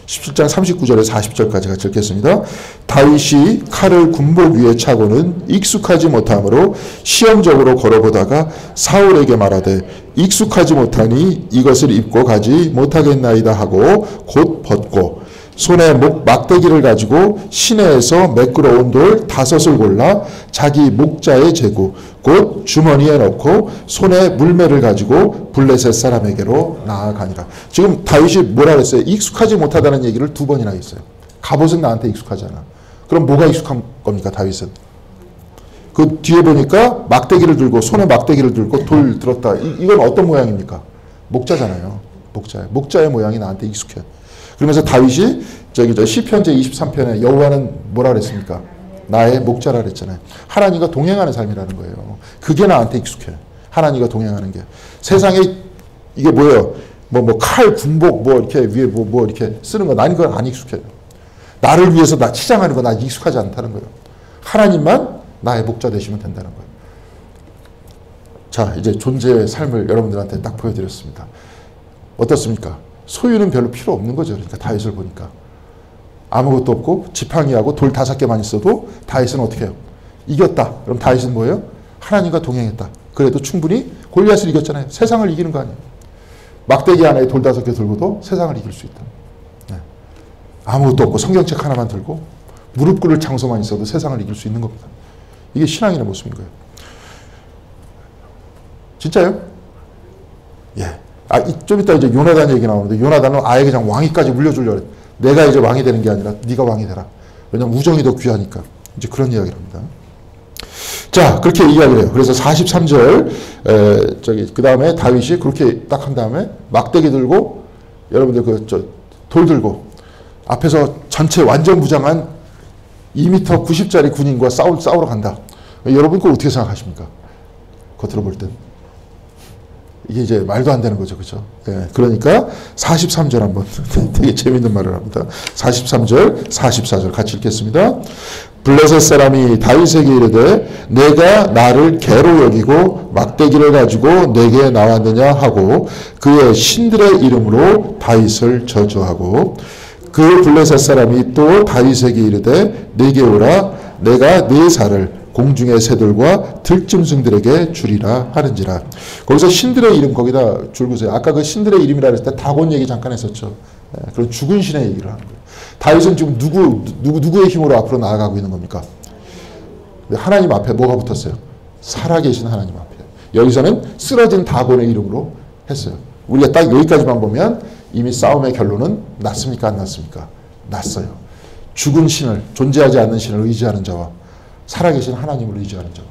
Speaker 1: 17장 39절에 40절까지 같이 읽겠습니다. 다윗이 칼을 군복 위에 차고는 익숙하지 못하므로 시험적으로 걸어보다가 사울에게 말하되 익숙하지 못하니 이것을 입고 가지 못하겠나이다 하고 곧 벗고 손에 막대기를 가지고 시내에서 매끄러운 돌 5을 골라 자기 목자에 재고 곧 주머니에 넣고 손에 물매를 가지고 블레셋 사람에게로 나아가니라. 지금 다윗이 뭐라 그랬어요? 익숙하지 못하다는 얘기를 2번이나 했어요. 갑옷은 나한테 익숙하잖아. 그럼 뭐가 익숙한 겁니까? 다윗은. 그 뒤에 보니까 막대기를 들고 손에 막대기를 들고 돌 들었다. 이건 어떤 모양입니까? 목자잖아요. 목자의 모양이 나한테 익숙해. 그러면서 다윗이 시편 제23편에 여호와는 뭐라 그랬습니까? 나의 목자라 그랬잖아요. 하나님과 동행하는 삶이라는 거예요. 그게 나한테 익숙해. 하나님과 동행하는 게. 세상에 이게 뭐예요? 칼, 군복, 이렇게 위에 이렇게 쓰는 거. 난 그건 안 익숙해요. 나를 위해서 나 치장하는 거 나 익숙하지 않다는 거예요. 하나님만 나의 목자 되시면 된다는 거예요. 자, 이제 존재의 삶을 여러분들한테 딱 보여드렸습니다. 어떻습니까? 소유는 별로 필요 없는 거죠. 그러니까 다윗을 보니까. 아무것도 없고 지팡이하고 돌 5개만 있어도 다윗은 어떻게 해요? 이겼다. 그럼 다윗은 뭐예요? 하나님과 동행했다. 그래도 충분히 골리앗을 이겼잖아요. 세상을 이기는 거 아니에요. 막대기 하나에 돌 5개 들고도 세상을 이길 수 있다. 네. 아무것도 없고 성경책 하나만 들고 무릎 꿇을 장소만 있어도 세상을 이길 수 있는 겁니다. 이게 신앙인의 모습인 거예요. 진짜요? 예. 좀 이따 이제 요나단 얘기 나오는데 요나단은 아예 그냥 왕위까지 물려주려고 그래. 내가 이제 왕이 되는 게 아니라 네가 왕이 되라. 왜냐면 우정이 더 귀하니까. 이제 그런 이야기를 합니다. 자, 그렇게 이야기를 해요. 그래서 43절, 그 다음에 다윗이 그렇게 딱 한 다음에 막대기 들고, 여러분들 돌 들고, 앞에서 전체 완전 무장한 2m 90짜리 군인과 싸우러 간다. 여러분 그거 어떻게 생각하십니까? 겉으로 볼 땐. 이게 이제 말도 안 되는 거죠. 그죠? 예, 그러니까 43절 한번 되게 재밌는 말을 합니다. 43절, 44절 같이 읽겠습니다. 블레셋 사람이 다윗에게 이르되 내가 나를 개로 여기고 막대기를 가지고 내게 나왔느냐 하고 그의 신들의 이름으로 다윗을 저주하고 그 블레셋 사람이 또 다윗에게 이르되 내게 오라 내가 네 살을 공중의 새들과 들짐승들에게 주리라 하는지라. 거기서 신들의 이름 거기다 줄거세요. 아까 그 신들의 이름이라 했을 때 다곤 얘기 잠깐 했었죠. 그런 죽은 신의 얘기를 하는 거예요. 다윗은 지금 누구의 힘으로 앞으로 나아가고 있는 겁니까? 하나님 앞에 뭐가 붙었어요? 살아계신 하나님 앞에. 여기서는 쓰러진 다곤의 이름으로 했어요. 우리가 딱 여기까지만 보면 이미 싸움의 결론은 났습니까? 안 났습니까? 났어요. 죽은 신을, 존재하지 않는 신을 의지하는 자와 살아계신 하나님을 의지하는 자.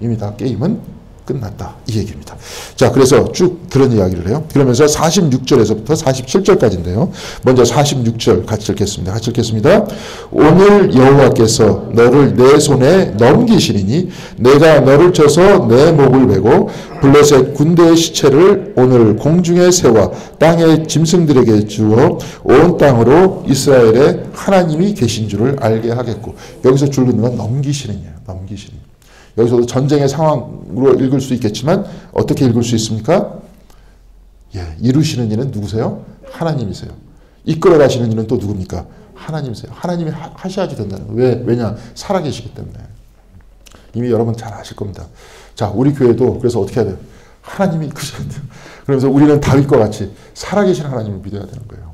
Speaker 1: 이미 다 게임은 끝났다. 이 얘기입니다. 자, 그래서 쭉 그런 이야기를 해요. 그러면서 46절에서부터 47절까지인데요. 먼저 46절 같이 읽겠습니다. 같이 읽겠습니다. 오늘 여호와께서 너를 내 손에 넘기시리니 내가 너를 쳐서 내 목을 베고 블레셋 군대의 시체를 오늘 공중의 새와 땅의 짐승들에게 주어 온 땅으로 이스라엘의 하나님이 계신 줄을 알게 하겠고, 여기서 줄긋는 건 넘기시리니에요. 넘기시리니. 여기서도 전쟁의 상황으로 읽을 수 있겠지만 어떻게 읽을 수 있습니까? 예, 이루시는 이는 누구세요? 하나님이세요. 이끌어 가시는 이는 또 누굽니까? 하나님이세요. 하나님이 하셔야지 된다는 거예요. 왜냐? 살아계시기 때문에. 이미 여러분 잘 아실 겁니다. 자, 우리 교회도 그래서 어떻게 해야 돼요? 하나님이 이끄셔야 돼요. 그러면서 우리는 다윗과 같이 살아계신 하나님을 믿어야 되는 거예요.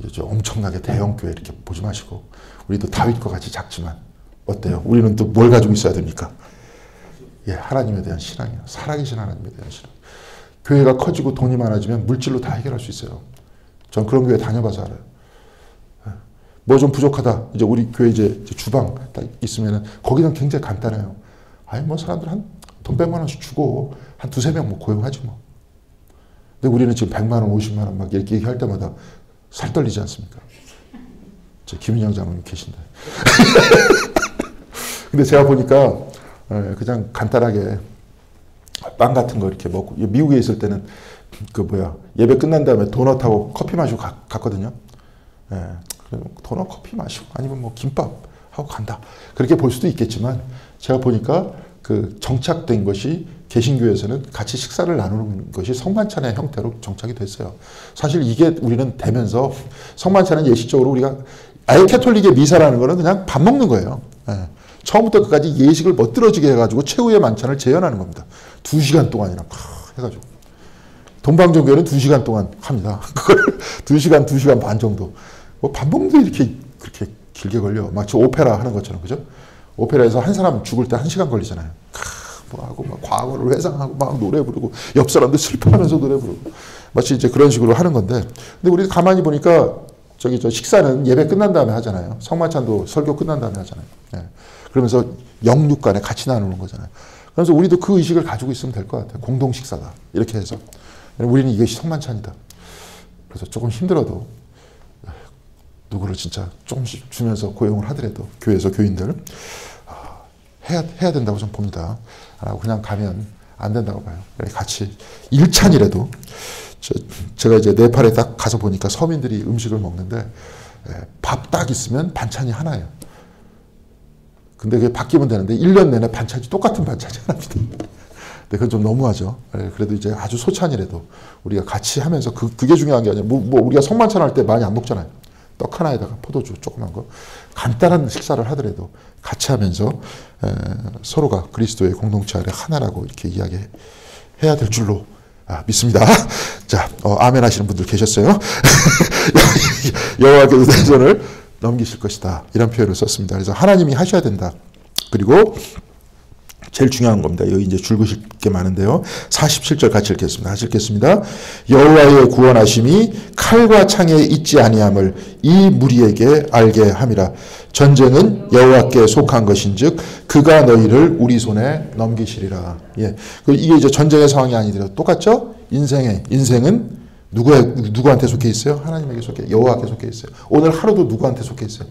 Speaker 1: 이제 엄청나게 대형 교회 이렇게 보지 마시고 우리도 다윗과 같이 작지만 어때요? 우리는 또 뭘 가지고 있어야 됩니까? 예, 하나님에 대한 신앙이에요. 살아계신 하나님에 대한 신앙. 교회가 커지고 돈이 많아지면 물질로 다 해결할 수 있어요. 전 그런 교회 다녀봐서 알아요. 뭐 좀 부족하다. 이제 우리 교회 이제 주방 딱 있으면은 거기는 굉장히 간단해요. 아니 뭐 사람들 한 돈 100만 원씩 주고 한 두세 명 뭐 고용하지 뭐. 근데 우리는 지금 100만 원, 50만 원 막 이렇게 얘기할 때마다 살 떨리지 않습니까? 저 김인영 장로님 계신데. 근데 제가 보니까 그냥 간단하게 빵 같은 거 이렇게 먹고, 미국에 있을 때는 예배 끝난 다음에 도넛하고 커피 마시고 갔거든요. 예, 도넛 커피 마시고 아니면 뭐 김밥 하고 간다. 그렇게 볼 수도 있겠지만 제가 보니까 그 정착된 것이 개신교에서는 같이 식사를 나누는 것이 성만찬의 형태로 정착이 됐어요. 사실 이게 우리는 되면서 성만찬은 예식적으로 우리가 아예 캐톨릭의 미사라는 거는 그냥 밥 먹는 거예요. 예. 처음부터 끝까지 예식을 멋들어지게 해가지고 최후의 만찬을 재현하는 겁니다. 2시간 동안이나 해가지고. 동방종교는 2시간 동안 합니다. 그걸 2시간, 2시간 반 정도. 뭐 밥 먹는데 이렇게 그렇게 길게 걸려. 마치 오페라 하는 것처럼, 그죠? 오페라에서 한 사람 죽을 때 1시간 걸리잖아요. 뭐 하고 막 과거를 회상하고 막 노래 부르고 옆 사람들 슬퍼하면서 노래 부르고 마치 이제 그런 식으로 하는 건데, 근데 우리 가만히 보니까 저 식사는 예배 끝난 다음에 하잖아요. 성만찬도 설교 끝난 다음에 하잖아요. 예. 그러면서 영육 간에 같이 나누는 거잖아요. 그래서 우리도 그 의식을 가지고 있으면 될 것 같아요. 공동 식사다. 이렇게 해서. 우리는 이것이 성만찬이다. 그래서 조금 힘들어도 누구를 진짜 조금씩 주면서 고용을 하더라도 교회에서 교인들 해야 된다고 좀 봅니다. 안 하고 그냥 가면 안 된다고 봐요. 같이 일찬이라도. 제가 이제 네팔에 딱 가서 보니까 서민들이 음식을 먹는데 밥 딱 있으면 반찬이 하나예요. 근데 그게 바뀌면 되는데 1년 내내 반찬이 똑같은 반찬이 하나입니다. 근데 그건 좀 너무하죠. 그래도 이제 아주 소찬이라도 우리가 같이 하면서 그게 중요한 게 아니라 뭐 우리가 성만찬 할 때 많이 안 먹잖아요. 떡 하나에다가 포도주 조그만 거 간단한 식사를 하더라도 같이 하면서 서로가 그리스도의 공동체 아래 하나라고 이렇게 이야기해야 될 줄로 믿습니다. 자, 아멘 하시는 분들 계셨어요. 여호와께서 내 손을 넘기실 것이다. 이런 표현을 썼습니다. 그래서 하나님이 하셔야 된다. 그리고 제일 중요한 겁니다. 여기 이제 줄거실 게 많은데요. 47절 같이 읽겠습니다. 같이 읽겠습니다. 여호와의 구원하심이 칼과 창에 있지 아니함을 이 무리에게 알게 함이라. 전쟁은 여호와께 속한 것인즉 그가 너희를 우리 손에 넘기시리라. 예, 이게 이제 전쟁의 상황이 아니더라도 똑같죠? 인생은 누구한테 속해 있어요? 하나님에게 속해, 여호와께 속해 있어요. 오늘 하루도 누구한테 속해 있어요?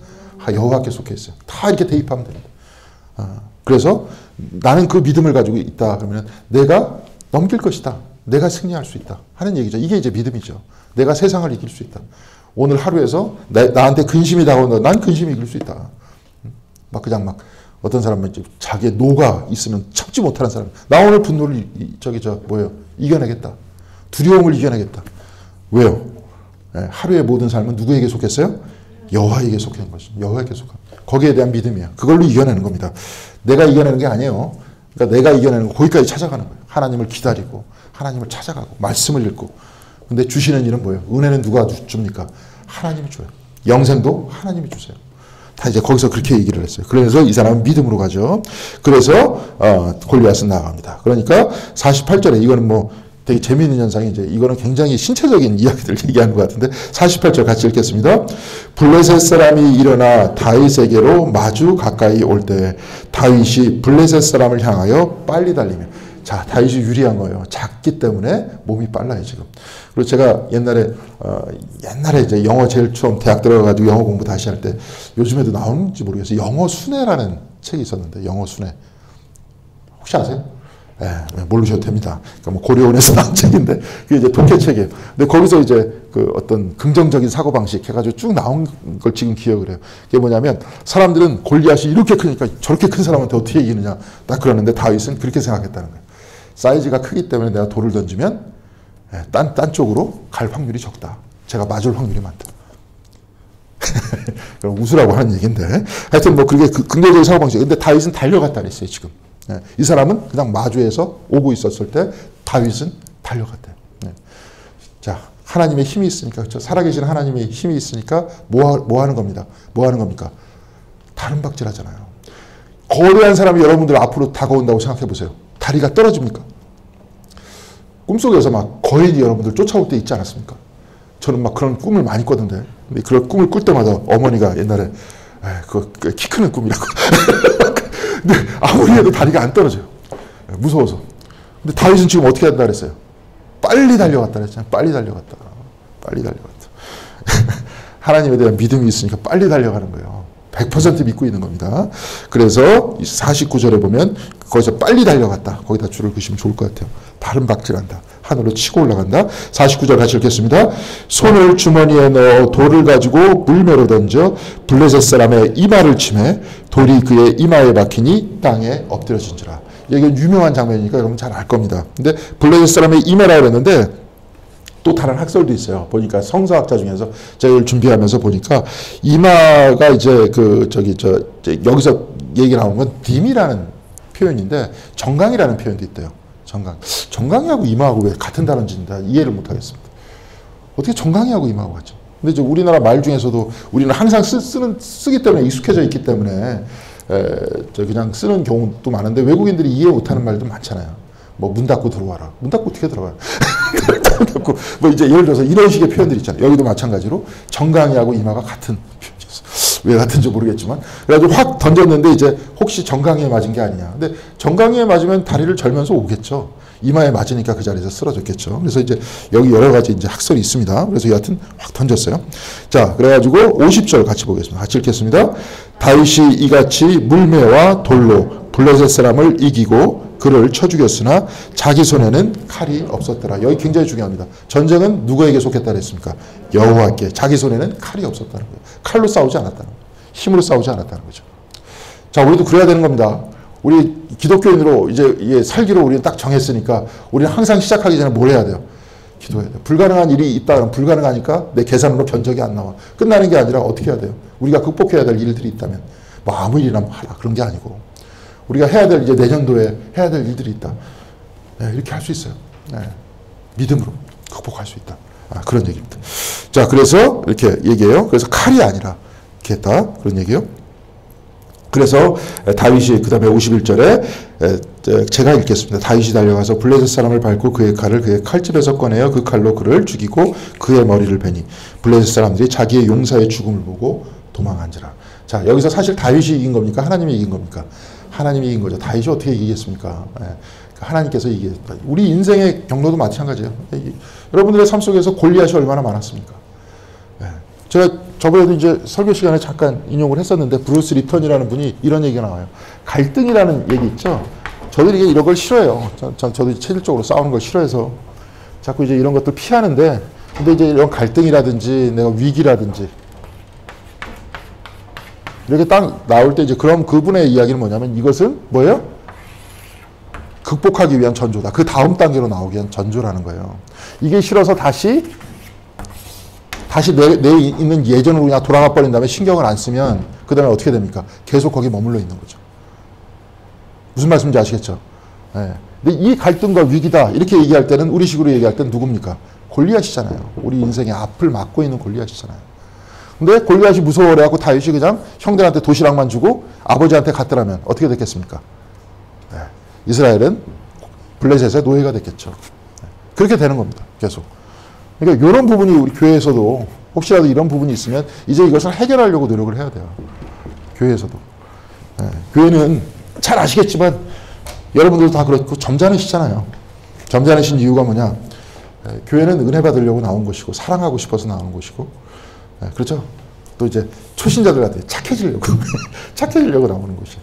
Speaker 1: 여호와께 속해 있어요. 다 이렇게 대입하면 됩니다. 그래서 나는 그 믿음을 가지고 있다. 그러면 내가 넘길 것이다. 내가 승리할 수 있다. 하는 얘기죠. 이게 이제 믿음이죠. 내가 세상을 이길 수 있다. 오늘 하루에서 나한테 근심이 다가온다. 난 근심이 이길 수 있다. 그냥 어떤 사람은 이제 자기의 노가 있으면 참지 못하는 사람. 나 오늘 분노를 이겨내겠다. 두려움을 이겨내겠다. 왜요? 하루의 모든 삶은 누구에게 속했어요? 여호와에게 속한 것입니다. 여호와에게 속한. 거기에 대한 믿음이야. 그걸로 이겨내는 겁니다. 내가 이겨내는 게 아니에요. 그러니까 내가 이겨내는 거 거기까지 찾아가는 거예요. 하나님을 기다리고 하나님을 찾아가고 말씀을 읽고. 근데 주시는 일은 뭐예요? 은혜는 누가 줍니까? 하나님이 줘요. 영생도 하나님이 주세요. 다 이제 거기서 그렇게 얘기를 했어요. 그래서 이 사람은 믿음으로 가죠. 그래서 골리앗은 나아갑니다. 그러니까 48절에 이거는 되게 재미있는 현상이 이제 이거는 굉장히 신체적인 이야기들 얘기하는 것 같은데 48절 같이 읽겠습니다. 블레셋 사람이 일어나 다윗에게로 마주 가까이 올 때 다윗이 블레셋 사람을 향하여 빨리 달리며 자 다윗이 유리한 거예요. 작기 때문에 몸이 빨라요 지금. 그리고 제가 옛날에 이제 영어 제일 처음 대학 들어가가지고 영어 공부 다시 할 때 요즘에도 나오는지 모르겠어요. 영어 순회라는 책이 있었는데 영어 순회 혹시 아세요? 예, 모르셔도 됩니다. 그러니까 뭐 고려원에서 나온 책인데, 그게 이제 독해책이에요. 근데 거기서 이제 그 어떤 긍정적인 사고방식 해가지고 쭉 나온 걸 지금 기억을 해요. 그게 뭐냐면, 사람들은 골리앗이 이렇게 크니까 저렇게 큰 사람한테 어떻게 이기느냐. 딱 그러는데 다윗은 그렇게 생각했다는 거예요. 사이즈가 크기 때문에 내가 돌을 던지면, 딴 쪽으로 갈 확률이 적다. 제가 맞을 확률이 많다. 그럼 웃으라고 하는 얘기인데. 하여튼 뭐 그게 긍정적인 사고방식. 근데 다윗은 달려갔다 그랬어요, 지금. 이 사람은 그냥 마주에서 오고 있었을 때 다윗은 달려갔대요. 자, 하나님의 힘이 있으니까, 그렇죠? 살아계신 하나님의 힘이 있으니까 뭐 하는 겁니다. 뭐 하는 겁니까? 다른 박질 하잖아요. 거대한 사람이 여러분들 앞으로 다가온다고 생각해 보세요. 다리가 떨어집니까? 꿈속에서 막 거인이 여러분들 쫓아올 때 있지 않았습니까? 저는 막 그런 꿈을 많이 꿨는데, 근데 그런 꿈을 꿀 때마다 어머니가 옛날에 키 크는 꿈이라고. 근데 아무리 해도 다리가 안 떨어져요. 무서워서. 근데 다윗은 지금 어떻게 한다 그랬어요? 빨리 달려갔다 그랬잖아요. 빨리 달려갔다. 빨리 달려갔다. 하나님에 대한 믿음이 있으니까 빨리 달려가는 거예요. 100% 믿고 있는 겁니다. 그래서 49절에 보면 거기서 빨리 달려갔다. 거기다 줄을 그시면 좋을 것 같아요. 다른 박질한다. 하늘로 치고 올라간다. 49절 같이 읽겠습니다. 손을 주머니에 넣어 돌을 가지고 물매로 던져 블레셋 사람의 이마를 치매 돌이 그의 이마에 박히니 땅에 엎드려진지라. 이게 유명한 장면이니까 여러분 잘 알 겁니다. 근데 블레셋 사람의 이마라고 그랬는데 또 다른 학설도 있어요. 보니까 성서학자 중에서 제가 이걸 준비하면서 보니까 이마가 이제 여기서 얘기 나오는 건 딤이라는 표현인데 정강이라는 표현도 있대요. 정강이하고 이마하고 왜 같은 단어인지 이해를 못 하겠습니다. 어떻게 정강이하고 이마하고 같죠? 근데 이제 우리나라 말 중에서도 우리는 항상 쓰기 때문에 익숙해져 있기 때문에 그냥 쓰는 경우도 많은데 외국인들이 이해 못하는 말도 많잖아요. 뭐 문 닫고 들어와라. 문 닫고 어떻게 들어가요? 뭐 이제 예를 들어서 이런 식의 표현들이 있잖아요. 여기도 마찬가지로 정강이하고 이마가 같은 표현이었어. 왜 같은지 모르겠지만 그래가지고 확 던졌는데 이제 혹시 정강이에 맞은 게 아니냐. 근데 정강이에 맞으면 다리를 절면서 오겠죠. 이마에 맞으니까 그 자리에서 쓰러졌겠죠. 그래서 이제 여기 여러 가지 이제 학설이 있습니다. 그래서 여하튼 확 던졌어요. 자, 그래가지고 50절 같이 보겠습니다. 같이 읽겠습니다. 다윗이 이같이 물매와 돌로 블레셋 사람을 이기고 그를 쳐 죽였으나 자기 손에는 칼이 없었더라. 여기 굉장히 중요합니다. 전쟁은 누구에게 속했다 그랬습니까? 여호와께. 자기 손에는 칼이 없었다는 거예요. 칼로 싸우지 않았다는 거예요. 힘으로 싸우지 않았다는 거죠. 자, 우리도 그래야 되는 겁니다. 우리 기독교인으로 이제 살기로 우리는 딱 정했으니까 우리는 항상 시작하기 전에 뭘 해야 돼요? 기도해야 돼요. 불가능한 일이 있다 그러면 불가능하니까 내 계산으로 견적이 안 나와. 끝나는 게 아니라 어떻게 해야 돼요? 우리가 극복해야 될 일들이 있다면 뭐 아무 일이나 하라 그런 게 아니고 우리가 해야 될 이제 내년도에 해야 될 일들이 있다. 네, 이렇게 할 수 있어요. 네, 믿음으로 극복할 수 있다. 그런 얘기입니다. 자, 그래서 이렇게 얘기해요. 그래서 칼이 아니라 이렇게 했다. 그런 얘기예요. 그래서 다윗이 그 다음에 51절에 제가 읽겠습니다. 다윗이 달려가서 블레셋 사람을 밟고 그의 칼을 그의 칼집에서 꺼내어 그 칼로 그를 죽이고 그의 머리를 베니 블레셋 사람들이 자기의 용사의 죽음을 보고 도망한지라. 자, 여기서 사실 다윗이 이긴 겁니까? 하나님이 이긴 겁니까? 하나님이 이긴 거죠. 다윗이 어떻게 이기겠습니까? 하나님께서 이기겠다. 우리 인생의 경로도 마찬가지예요. 여러분들의 삶 속에서 골리앗이 얼마나 많았습니까? 제가 저번에도 이제 설교 시간에 잠깐 인용을 했었는데 브루스 리턴이라는 분이 이런 얘기가 나와요. 갈등이라는 얘기 있죠. 저들이 이런 걸 싫어해요. 저도 체질적으로 싸우는 걸 싫어해서 자꾸 이제 이런 것들 피하는데 근데 이제 이런 갈등이라든지 내가 위기라든지 이렇게 딱 나올 때 이제 그럼 그분의 이야기는 뭐냐면 이것은 뭐예요? 극복하기 위한 전조다. 그 다음 단계로 나오기 위한 전조라는 거예요. 이게 싫어서 다시 내 있는 예전으로 그냥 돌아가 버린 다음에 신경을 안 쓰면 그 다음에 어떻게 됩니까? 계속 거기 머물러 있는 거죠. 무슨 말씀인지 아시겠죠? 네. 근데 이 갈등과 위기다 이렇게 얘기할 때는 우리식으로 얘기할 때는 누굽니까? 골리앗이잖아요. 우리 인생의 앞을 막고 있는 골리앗이잖아요. 근데 골리앗이 무서워해갖고 다윗이 그냥 형들한테 도시락만 주고 아버지한테 갔더라면 어떻게 됐겠습니까? 네. 이스라엘은 블레셋의 노예가 됐겠죠. 그렇게 되는 겁니다. 계속. 그러니까 이런 부분이 우리 교회에서도 혹시라도 이런 부분이 있으면 이제 이것을 해결하려고 노력을 해야 돼요. 교회에서도. 교회는 잘 아시겠지만 여러분들도 다 그렇고 점잖으시잖아요. 점잖으신 이유가 뭐냐? 교회는 은혜 받으려고 나온 곳이고 사랑하고 싶어서 나오는 곳이고 그렇죠? 또 이제 초신자들한테 착해지려고 착해지려고 나오는 곳이에요.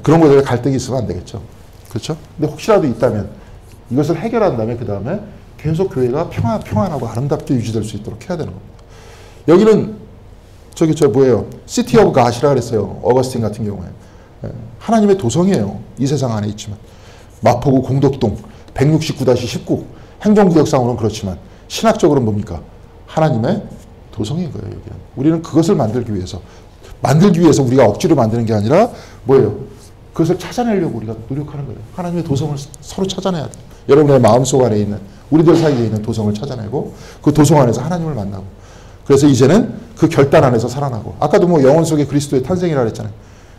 Speaker 1: 그런 것들에 갈등이 있으면 안 되겠죠. 그렇죠? 근데 혹시라도 있다면 이것을 해결한 다음에 그 다음에 계속 교회가 평안하고 아름답게 유지될 수 있도록 해야 되는 겁니다. 여기는 뭐예요? 시티 오브 갓이라 그랬어요. 어거스틴 같은 경우에. 하나님의 도성이에요. 이 세상 안에 있지만. 마포구 공덕동 169-19 행정구역상으로는 그렇지만 신학적으로는 뭡니까? 하나님의 도성인 거예요. 여기는. 우리는 그것을 만들기 위해서 우리가 억지로 만드는 게 아니라 뭐예요? 그것을 찾아내려고 우리가 노력하는 거예요. 하나님의 도성을 서로 찾아내야 돼요. 여러분의 마음속 안에 있는 우리들 사이에 있는 도성을 찾아내고 그 도성 안에서 하나님을 만나고 그래서 이제는 그 결단 안에서 살아나고 아까도 뭐 영혼 속에 그리스도의 탄생이라 그랬잖아요.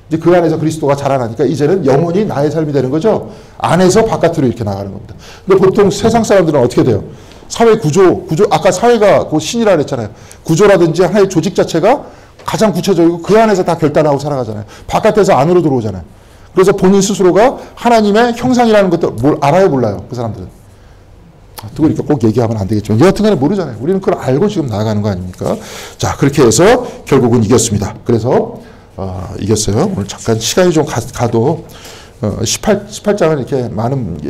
Speaker 1: 이제 그 안에서 그리스도가 자라나니까 이제는 영혼이 나의 삶이 되는 거죠. 안에서 바깥으로 이렇게 나가는 겁니다. 근데 보통 세상 사람들은 어떻게 돼요? 사회 구조 아까 사회가 그 신이라 그랬잖아요. 구조라든지 하나의 조직 자체가 가장 구체적이고 그 안에서 다 결단하고 살아가잖아요. 바깥에서 안으로 들어오잖아요. 그래서 본인 스스로가 하나님의 형상이라는 것도 뭘 알아요, 몰라요? 그 사람들은. 그거 이렇게 꼭 얘기하면 안 되겠죠. 여하튼 간에 모르잖아요. 우리는 그걸 알고 지금 나아가는 거 아닙니까? 자, 그렇게 해서 결국은 이겼습니다. 그래서 이겼어요. 오늘 잠깐 시간이 좀 가도 18장은 이렇게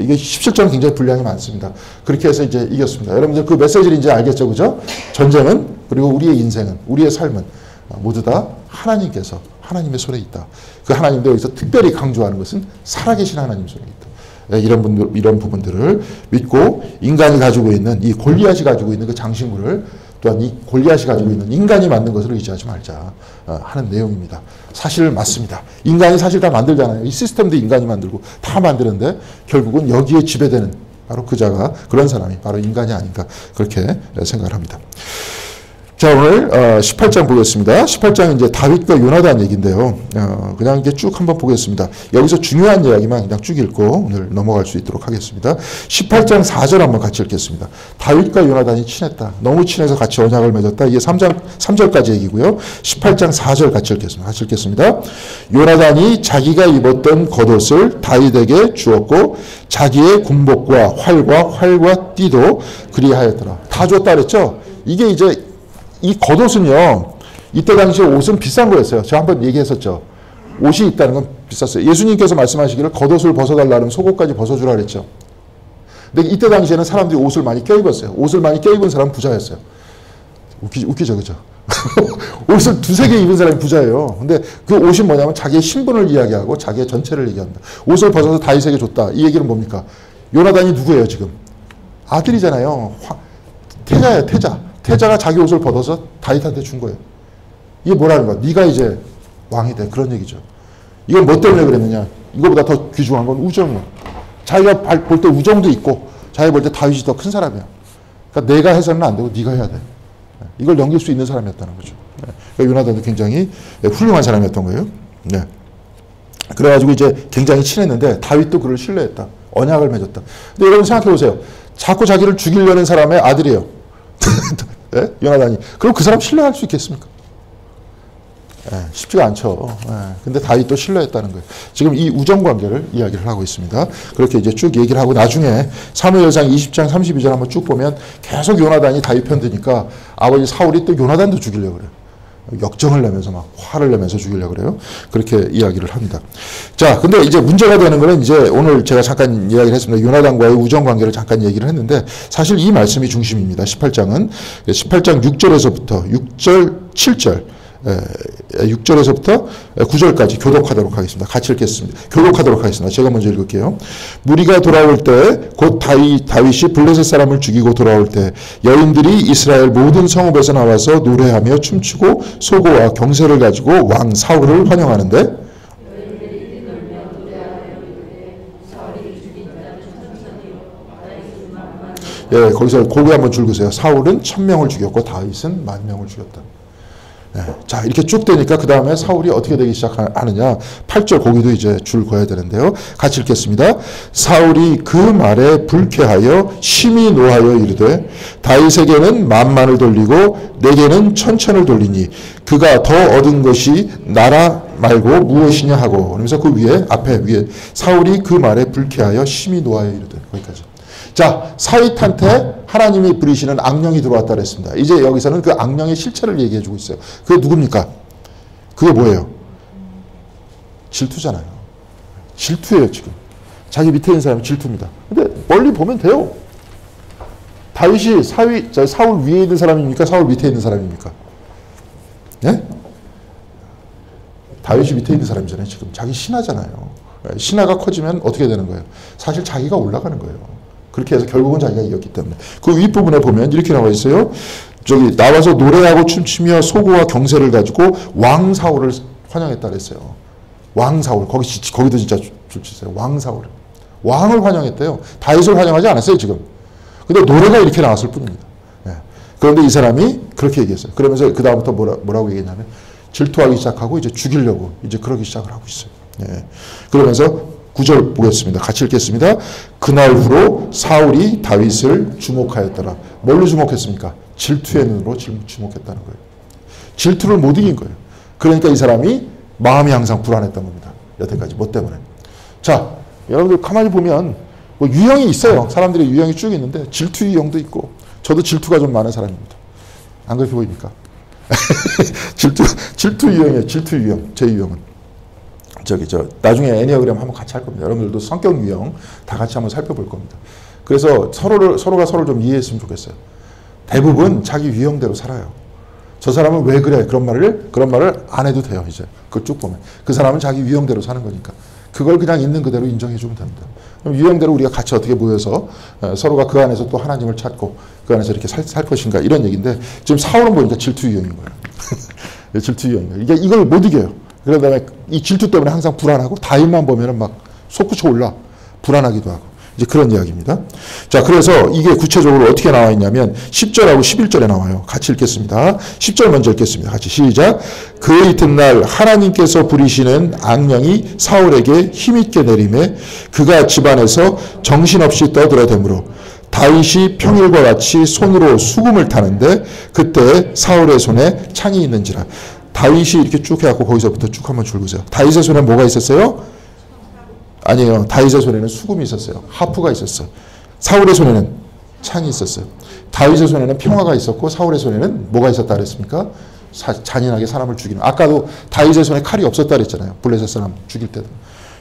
Speaker 1: 이게 17장은 굉장히 분량이 많습니다. 그렇게 해서 이제 이겼습니다. 여러분들 그 메시지를 이제 알겠죠, 그죠? 전쟁은 그리고 우리의 인생은 우리의 삶은 모두 다 하나님께서 하나님의 손에 있다. 그 하나님도 여기서 특별히 강조하는 것은 살아계신 하나님 손에 있다. 이런 부분들을 믿고 인간이 가지고 있는 이 골리앗이 가지고 있는 그 장신구를 또한 이 골리앗이 가지고 있는 인간이 만든 것을 의지하지 말자 하는 내용입니다. 사실 맞습니다. 인간이 사실 다 만들잖아요. 이 시스템도 인간이 만들고 다 만드는데 결국은 여기에 지배되는 바로 그자가 그런 사람이 바로 인간이 아닌가 그렇게 생각을 합니다. 자, 오늘 18장 보겠습니다. 18장은 이제 다윗과 요나단 얘기인데요. 그냥 이게 쭉 한번 보겠습니다. 여기서 중요한 이야기만 그냥 쭉 읽고 오늘 넘어갈 수 있도록 하겠습니다. 18장 4절 한번 같이 읽겠습니다. 다윗과 요나단이 친했다. 너무 친해서 같이 언약을 맺었다. 이게 3절까지 얘기고요. 18장 4절 같이 읽겠습니다. 요나단이 자기가 입었던 겉옷을 다윗에게 주었고 자기의 군복과 활과 띠도 그리하였더라. 다 줬다 그랬죠? 이게 이제 이 겉옷은요, 이때 당시에 옷은 비싼 거였어요. 제가 한번 얘기했었죠. 옷이 있다는 건 비쌌어요. 예수님께서 말씀하시기를 겉옷을 벗어달라는 속옷까지 벗어주라 그랬죠. 근데 이때 당시에는 사람들이 옷을 많이 껴입었어요. 옷을 많이 껴입은 사람은 부자였어요. 웃기죠, 그죠? 옷을 두세 개 입은 사람이 부자예요. 근데 그 옷이 뭐냐면 자기의 신분을 이야기하고 자기의 전체를 얘기합니다. 옷을 벗어서 다윗에게 줬다. 이 얘기는 뭡니까? 요나단이 누구예요, 지금? 아들이잖아요. 태자예요, 태자. 태자가 자기 옷을 벗어서 다윗한테 준 거예요. 이게 뭐라는 거야? 네가 이제 왕이 돼. 그런 얘기죠. 이건 뭐 때문에 그랬느냐? 이거보다 더 귀중한 건 우정이야. 자기가 볼 때 우정도 있고 자기가 볼 때 다윗이 더 큰 사람이야. 그러니까 내가 해서는 안 되고 네가 해야 돼. 이걸 넘길 수 있는 사람이었다는 거죠. 그러니까 요나단도 굉장히 훌륭한 사람이었던 거예요. 네. 그래가지고 이제 굉장히 친했는데 다윗도 그를 신뢰했다. 언약을 맺었다. 근데 여러분 생각해 보세요. 자꾸 자기를 죽이려는 사람의 아들이에요. 네? 요나단이. 그럼 그 사람 신뢰할 수 있겠습니까? 쉽지가 않죠. 근데 다윗도 신뢰했다는 거예요. 지금 이 우정 관계를 이야기를 하고 있습니다. 그렇게 이제 쭉 얘기를 하고 나중에 사무엘상 20장 32절 한번 쭉 보면 계속 요나단이 다윗 편 드니까 아버지 사울이 또 요나단도 죽이려고 그래요. 역정을 내면서 막 화를 내면서 죽이려고 그래요. 그렇게 이야기를 합니다. 자, 근데 이제 문제가 되는 거는 이제 오늘 제가 잠깐 이야기를 했습니다. 요나단과의 우정 관계를 잠깐 얘기를 했는데 사실 이 말씀이 중심입니다. 18장은 18장 6절에서부터 6절, 7절 6절에서부터 9절까지 교독하도록 하겠습니다. 같이 읽겠습니다. 교독하도록 하겠습니다. 제가 먼저 읽을게요. 무리가 돌아올 때 곧 다윗이 블레셋 사람을 죽이고 돌아올 때 여인들이 이스라엘 모든 성읍에서 나와서 노래하며 춤추고 소고와 경세를 가지고 왕 사울을 환영하는데 거기서 고개 한번 줄 그세요. 사울은 1000명을 죽였고 다윗은 10,000명을 죽였다. 자, 이렇게 쭉 되니까 그 다음에 사울이 어떻게 되기 시작하느냐. 8절 거기도 이제 줄 그어야 되는데요. 같이 읽겠습니다. 사울이 그 말에 불쾌하여 심히 노하여 이르되 다윗에게는 만만을 돌리고 내게는 천천을 돌리니 그가 더 얻은 것이 나라 말고 무엇이냐 하고. 그러면서 그 앞에 위에 사울이 그 말에 불쾌하여 심히 노하여 이르되 거기까지. 자, 사윗한테 하나님이 부리시는 악령이 들어왔다 그랬습니다. 이제 여기서는 그 악령의 실체를 얘기해 주고 있어요. 그게 누굽니까? 그게 뭐예요? 질투잖아요. 질투예요, 지금. 자기 밑에 있는 사람이 질투입니다. 근데 멀리 보면 돼요. 다윗이 사울 위에 있는 사람입니까? 사울 밑에 있는 사람입니까? 예? 다윗이 밑에 있는 사람이잖아요, 지금. 자기 신하잖아요. 신하가 커지면 어떻게 되는 거예요? 사실 자기가 올라가는 거예요. 그렇게 해서 결국은 자기가 이겼기 때문에. 그 윗부분에 보면 이렇게 나와 있어요. 저기 나와서 노래하고 춤추며 소고와 경세를 가지고 왕 사울을 환영했다 그랬어요. 왕 사울. 거기도 진짜 줄치세요. 왕 사울. 왕을 환영했대요. 다윗을 환영하지 않았어요, 지금. 근데 노래가 이렇게 나왔을 뿐입니다. 예. 그런데 이 사람이 그렇게 얘기했어요. 그러면서 그 다음부터 뭐라고 얘기했냐면 질투하기 시작하고 이제 죽이려고 이제 그러기 시작을 하고 있어요. 예. 그러면서 9절 보겠습니다. 같이 읽겠습니다. 그날 후로 사울이 다윗을 주목하였더라. 뭘로 주목했습니까? 질투의 눈으로 주목했다는 거예요. 질투를 못 이긴 거예요. 그러니까 이 사람이 마음이 항상 불안했던 겁니다. 여태까지. 뭐 때문에? 자, 여러분들 가만히 보면 뭐 유형이 있어요. 사람들의 유형이 쭉 있는데 질투 유형도 있고 저도 질투가 좀 많은 사람입니다. 안 그렇게 보입니까? 질투 유형이에요. 질투 유형. 제 유형은. 나중에 애니어그램 한번 같이 할 겁니다. 여러분들도 성격 유형 다 같이 한번 살펴볼 겁니다. 그래서 서로가 서로를 좀 이해했으면 좋겠어요. 대부분 자기 유형대로 살아요. 저 사람은 왜 그래? 그런 말을 안 해도 돼요, 이제. 그걸 쭉 보면. 그 사람은 자기 유형대로 사는 거니까. 그걸 그냥 있는 그대로 인정해주면 됩니다. 그럼 유형대로 우리가 같이 어떻게 모여서 서로가 그 안에서 또 하나님을 찾고 그 안에서 이렇게 살 것인가 이런 얘기인데 지금 사울은 보니까 질투 유형인 거예요. 질투 유형인 거예요. 이걸 못 이겨요. 그런 다음에 이 질투 때문에 항상 불안하고 다윗만 보면은 막 솟구쳐 올라 불안하기도 하고 이제 그런 이야기입니다. 자, 그래서 이게 구체적으로 어떻게 나와 있냐면 10절하고 11절에 나와요. 같이 읽겠습니다. 10절 먼저 읽겠습니다. 같이 시작. 그 이튿날 하나님께서 부리시는 악령이 사울에게 힘있게 내림에 그가 집안에서 정신없이 떠들어대므로 다윗이 평일과 같이 손으로 수금을 타는데 그때 사울의 손에 창이 있는지라. 다윗이 이렇게 쭉 해갖고 거기서부터 쭉 한번 줄보세요. 다윗의 손에 뭐가 있었어요? 아니에요. 다윗의 손에는 수금이 있었어요. 하프가 있었어요. 사울의 손에는 창이 있었어요. 다윗의 손에는 평화가 있었고 사울의 손에는 뭐가 있었다 그랬습니까? 잔인하게 사람을 죽이는. 아까도 다윗의 손에 칼이 없었다 그랬잖아요. 블레셋 사람 죽일 때도.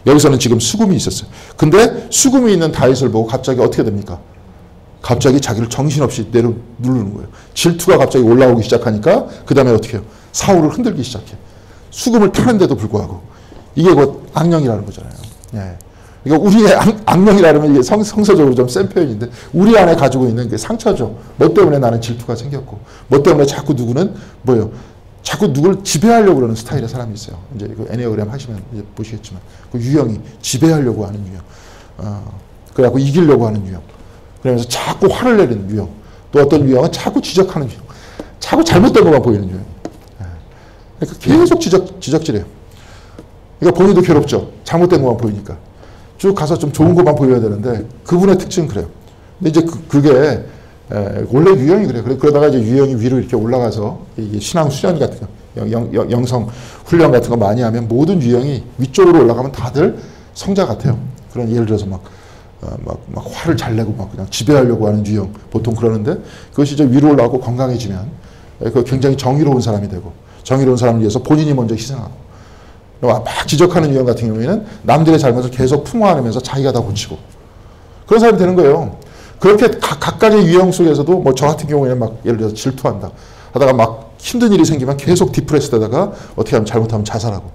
Speaker 1: 여기서는 지금 수금이 있었어요. 근데 수금이 있는 다윗을 보고 갑자기 어떻게 됩니까? 갑자기 자기를 정신없이 누르는 거예요. 질투가 갑자기 올라오기 시작하니까 그 다음에 어떻게 해요? 사울을 흔들기 시작해. 수금을 타는데도 불구하고. 이게 곧 악령이라는 거잖아요. 예. 그러니까 우리의 악령이라면 이게 성서적으로 좀 센 표현인데 우리 안에 가지고 있는 게 상처죠. 뭐 때문에 나는 질투가 생겼고 뭐 때문에 자꾸 누구는 뭐예요? 자꾸 누구를 지배하려고 그러는 스타일의 사람이 있어요. 이제 그 애니어그램 하시면 이제 보시겠지만 그 유형이 지배하려고 하는 유형. 그래갖고 이기려고 하는 유형. 그러면서 자꾸 화를 내는 유형. 또 어떤 유형은 자꾸 지적하는 유형. 자꾸 잘못된 것만 보이는 유형. 그러니까 계속 지적질해요. 그러니까 본인도 괴롭죠. 잘못된 것만 보이니까. 쭉 가서 좀 좋은 것만 보여야 되는데 그분의 특징은 그래요. 근데 이제 그게 원래 유형이 그래요. 그러다가 이제 유형이 위로 이렇게 올라가서 이게 신앙 수련 같은 거, 영성 훈련 같은 거 많이 하면 모든 유형이 위쪽으로 올라가면 다들 성자 같아요. 그런 예를 들어서 막 화를 잘 내고 막 그냥 지배하려고 하는 유형 보통 그러는데 그것이 이제 위로 올라가고 건강해지면 그 굉장히 정의로운 사람이 되고 정의로운 사람을 위해서 본인이 먼저 희생하고 막 지적하는 유형 같은 경우에는 남들의 잘못을 계속 풍화하면서 자기가 다 고치고 그런 사람이 되는 거예요. 그렇게 각각의 유형 속에서도 뭐 저 같은 경우에는 막 예를 들어서 질투한다 하다가 막 힘든 일이 생기면 계속 디프레스 되다가 어떻게 하면 잘못하면 자살하고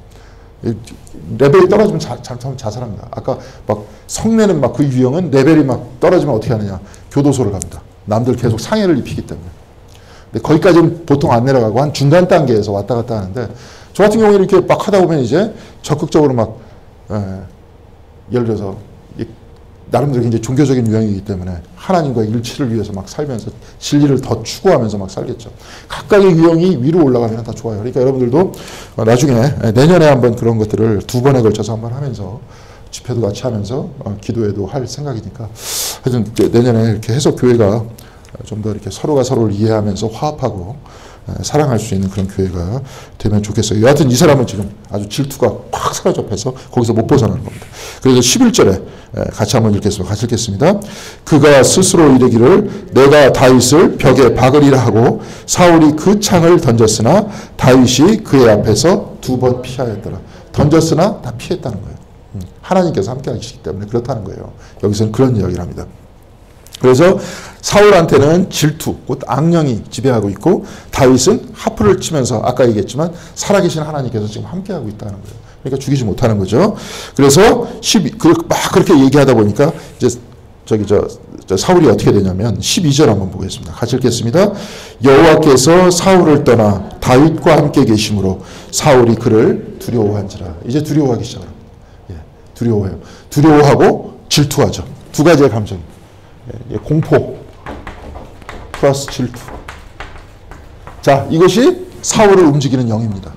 Speaker 1: 레벨이 떨어지면 잘못하면 자살합니다. 아까 막 성내는 막 그 유형은 레벨이 막 떨어지면 어떻게 하느냐 교도소를 갑니다. 남들 계속 상해를 입히기 때문에. 근데 거기까지는 보통 안 내려가고 한 중간 단계에서 왔다 갔다 하는데 저 같은 경우에 이렇게 막 하다 보면 이제 적극적으로 막 예를 들어서 나름대로 굉장히 종교적인 유형이기 때문에 하나님과 일치를 위해서 막 살면서 진리를 더 추구하면서 막 살겠죠. 각각의 유형이 위로 올라가면 다 좋아요. 그러니까 여러분들도 나중에 내년에 한번 그런 것들을 2번에 걸쳐서 한번 하면서 집회도 같이 하면서 기도회도 할 생각이니까 하여튼 내년에 이렇게 해서 교회가 좀 더 이렇게 서로가 서로를 이해하면서 화합하고 사랑할 수 있는 그런 교회가 되면 좋겠어요. 여하튼 이 사람은 지금 아주 질투가 확 사로잡혀서 거기서 못 벗어나는 겁니다. 그래서 11절에 같이 한번 읽겠습니다. 같이 읽겠습니다. 그가 스스로 이르기를 내가 다윗을 벽에 박으리라 하고 사울이 그 창을 던졌으나 다윗이 그의 앞에서 2번 피하였더라. 던졌으나 다 피했다는 거예요. 하나님께서 함께 하시기 때문에 그렇다는 거예요. 여기서는 그런 이야기를 합니다. 그래서 사울한테는 질투, 곧 악령이 지배하고 있고 다윗은 하프를 치면서 아까 얘기했지만 살아계신 하나님께서 지금 함께하고 있다는 거예요. 그러니까 죽이지 못하는 거죠. 그래서 막 그렇게 얘기하다 보니까 이제 사울이 어떻게 되냐면 12절 한번 보겠습니다. 같이 읽겠습니다. 여호와께서 사울을 떠나 다윗과 함께 계심으로 사울이 그를 두려워한지라. 이제 두려워하기 시작합니다. 두려워해요. 두려워하고 질투하죠. 두 가지의 감정이. 공포 플러스 질투. 자, 이것이 사울을 움직이는 영입니다.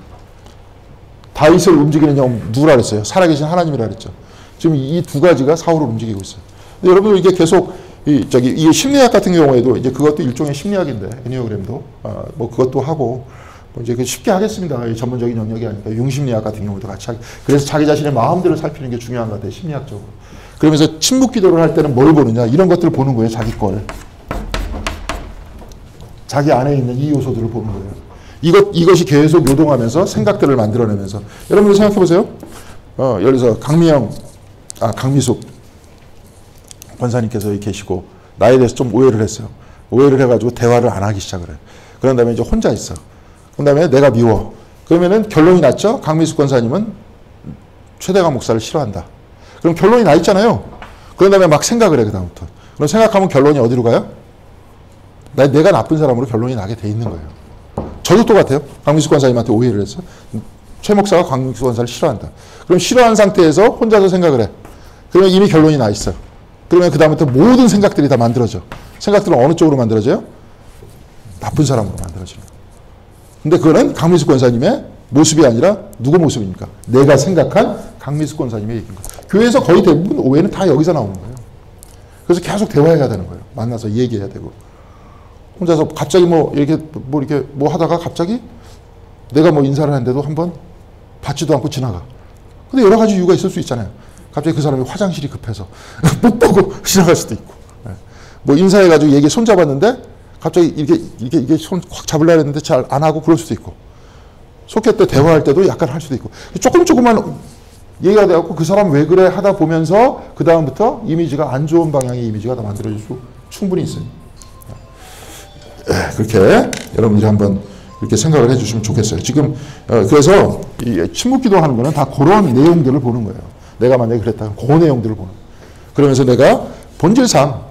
Speaker 1: 다윗을 움직이는 영 누구라 그랬어요? 살아계신 하나님이라 그랬죠. 지금 이 두 가지가 사울을 움직이고 있어요. 근데 여러분 이게 계속 이게 심리학 같은 경우에도 이제 그것도 일종의 심리학인데 애니어그램도 뭐 그것도 하고 뭐 이제 쉽게 하겠습니다. 전문적인 영역이 아니니까 융심리학 같은 경우도 같이 하기. 그래서 자기 자신의 마음대로 살피는 게 중요한 것 같아요. 심리학적으로. 그러면서 침묵 기도를 할 때는 뭘 보느냐 이런 것들을 보는 거예요. 자기 걸. 자기 안에 있는 이 요소들을 보는 거예요. 이것이 계속 요동하면서 생각들을 만들어내면서 여러분들 생각해 보세요. 예를 들어서 강미숙 권사님께서 여기 계시고 나에 대해서 좀 오해를 했어요. 오해를 해가지고 대화를 안 하기 시작을 해요. 그런 다음에 이제 혼자 있어. 그런 다음에 내가 미워. 그러면은 결론이 났죠. 강미숙 권사님은 최대강 목사를 싫어한다. 그럼 결론이 나 있잖아요. 그런 다음에 막 생각을 해, 그다음부터. 그럼 생각하면 결론이 어디로 가요? 내가 나쁜 사람으로 결론이 나게 돼 있는 거예요. 저도 똑같아요. 강민수 권사님한테 오해를 했어. 최 목사가 강민수 권사를 싫어한다. 그럼 싫어한 상태에서 혼자서 생각을 해. 그러면 이미 결론이 나 있어요. 그러면 그다음부터 모든 생각들이 다 만들어져. 생각들은 어느 쪽으로 만들어져요? 나쁜 사람으로 만들어져요. 근데 그거는 강민수 권사님의 모습이 아니라 누구 모습입니까? 내가 생각한 강민수 권사님의 얘기인 거예요. 교회에서 거의 대부분 오해는 다 여기서 나오는 거예요. 그래서 계속 대화해야 되는 거예요. 만나서 얘기해야 되고. 혼자서 갑자기 이렇게 하다가 갑자기 내가 인사를 하는데도 한번 받지도 않고 지나가. 근데 여러 가지 이유가 있을 수 있잖아요. 갑자기 그 사람이 화장실이 급해서 못 보고 지나갈 수도 있고. 인사해가지고 얘기 손 잡았는데 갑자기 이게 손 확 잡으려고 했는데 잘 안 하고 그럴 수도 있고. 속회 때 대화할 때도 약간 할 수도 있고. 조금만 얘기가 돼갖고 그 사람 왜 그래 하다 보면서 그 다음부터 이미지가 안 좋은 방향의 이미지가 다 만들어질 수 충분히 있어요. 그렇게 여러분들이 한번 이렇게 생각을 해주시면 좋겠어요. 지금 그래서 이 침묵 기도하는 거는 다 그런 내용들을 보는 거예요. 내가 만약에 그랬다면 그 내용들을 보는 거예요. 그러면서 내가 본질상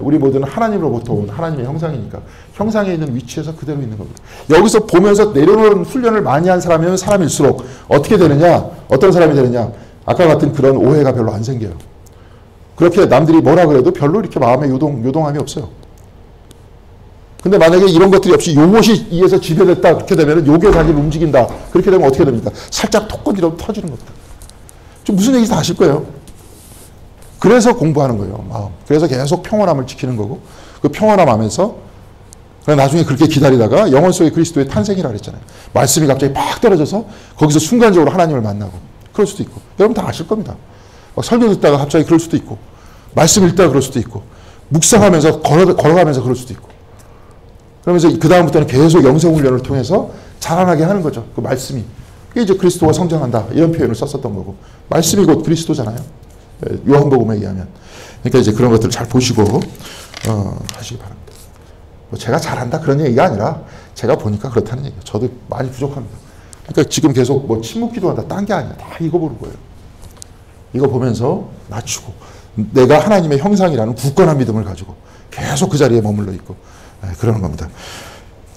Speaker 1: 우리 모두는 하나님으로부터 온 하나님의 형상이니까 형상에 있는 위치에서 그대로 있는 겁니다. 여기서 보면서 내려놓은 훈련을 많이 한 사람이면 사람일수록 어떻게 되느냐, 어떤 사람이 되느냐, 아까 같은 그런 오해가 별로 안 생겨요. 그렇게 남들이 뭐라 그래도 별로 이렇게 마음에 요동함이 없어요. 근데 만약에 이런 것들이 없이 요것이 이에서 지배됐다 그렇게 되면 요게 자기를 움직인다 그렇게 되면 어떻게 됩니까? 살짝 톡건이라도 터지는 겁니다. 좀 무슨 얘기인지 다 아실 거예요. 그래서 공부하는 거예요. 마음. 그래서 계속 평온함을 지키는 거고 그 평온함 하면서 나중에 그렇게 기다리다가 영혼 속의 그리스도의 탄생이라 그랬잖아요. 말씀이 갑자기 팍 떨어져서 거기서 순간적으로 하나님을 만나고 그럴 수도 있고 여러분 다 아실 겁니다. 막 설교 듣다가 갑자기 그럴 수도 있고 말씀 읽다가 그럴 수도 있고 묵상하면서 걸어가면서 그럴 수도 있고 그러면서 그 다음부터는 계속 영성훈련을 통해서 자라나게 하는 거죠. 그 말씀이. 그게 이제 그리스도가 성장한다 이런 표현을 썼었던 거고 말씀이 곧 그리스도잖아요. 요한복음에 의하면. 그러니까 이제 그런 것들을 잘 보시고 하시기 바랍니다. 제가 잘한다 그런 얘기가 아니라 제가 보니까 그렇다는 얘기예요. 저도 많이 부족합니다. 그러니까 지금 계속 침묵 기도한다 딴 게 아니야. 다 이거 보는 거예요. 이거 보면서 낮추고 내가 하나님의 형상이라는 굳건한 믿음을 가지고 계속 그 자리에 머물러 있고 그러는 겁니다.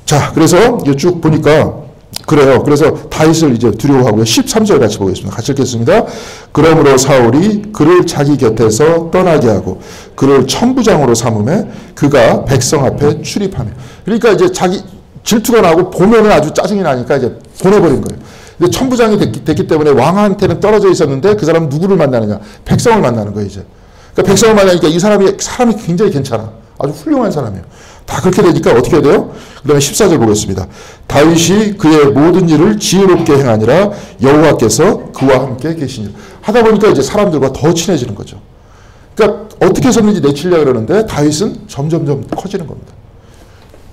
Speaker 1: 자, 그래서 쭉 보니까 그래요. 그래서 다윗을 이제 두려워하고요. 13절 같이 보겠습니다. 같이 읽겠습니다. 그러므로 사울이 그를 자기 곁에서 떠나게 하고 그를 천부장으로 삼음에 그가 백성 앞에 출입하며. 그러니까 이제 자기 질투가 나고 보면은 아주 짜증이 나니까 이제 보내버린 거예요. 근데 천부장이 됐기 때문에 왕한테는 떨어져 있었는데 그 사람은 누구를 만나느냐? 백성을 만나는 거예요, 이제. 그러니까 백성을 만나니까 이 사람이 굉장히 괜찮아. 아주 훌륭한 사람이에요. 다 그렇게 되니까 어떻게 돼요? 그 다음에 14절 보겠습니다. 다윗이 그의 모든 일을 지혜롭게 행하니라 여호와께서 그와 함께 계시니라. 하다 보니까 이제 사람들과 더 친해지는 거죠. 그러니까 어떻게 해서든지 내치려고 그러는데 다윗은 점점점 커지는 겁니다.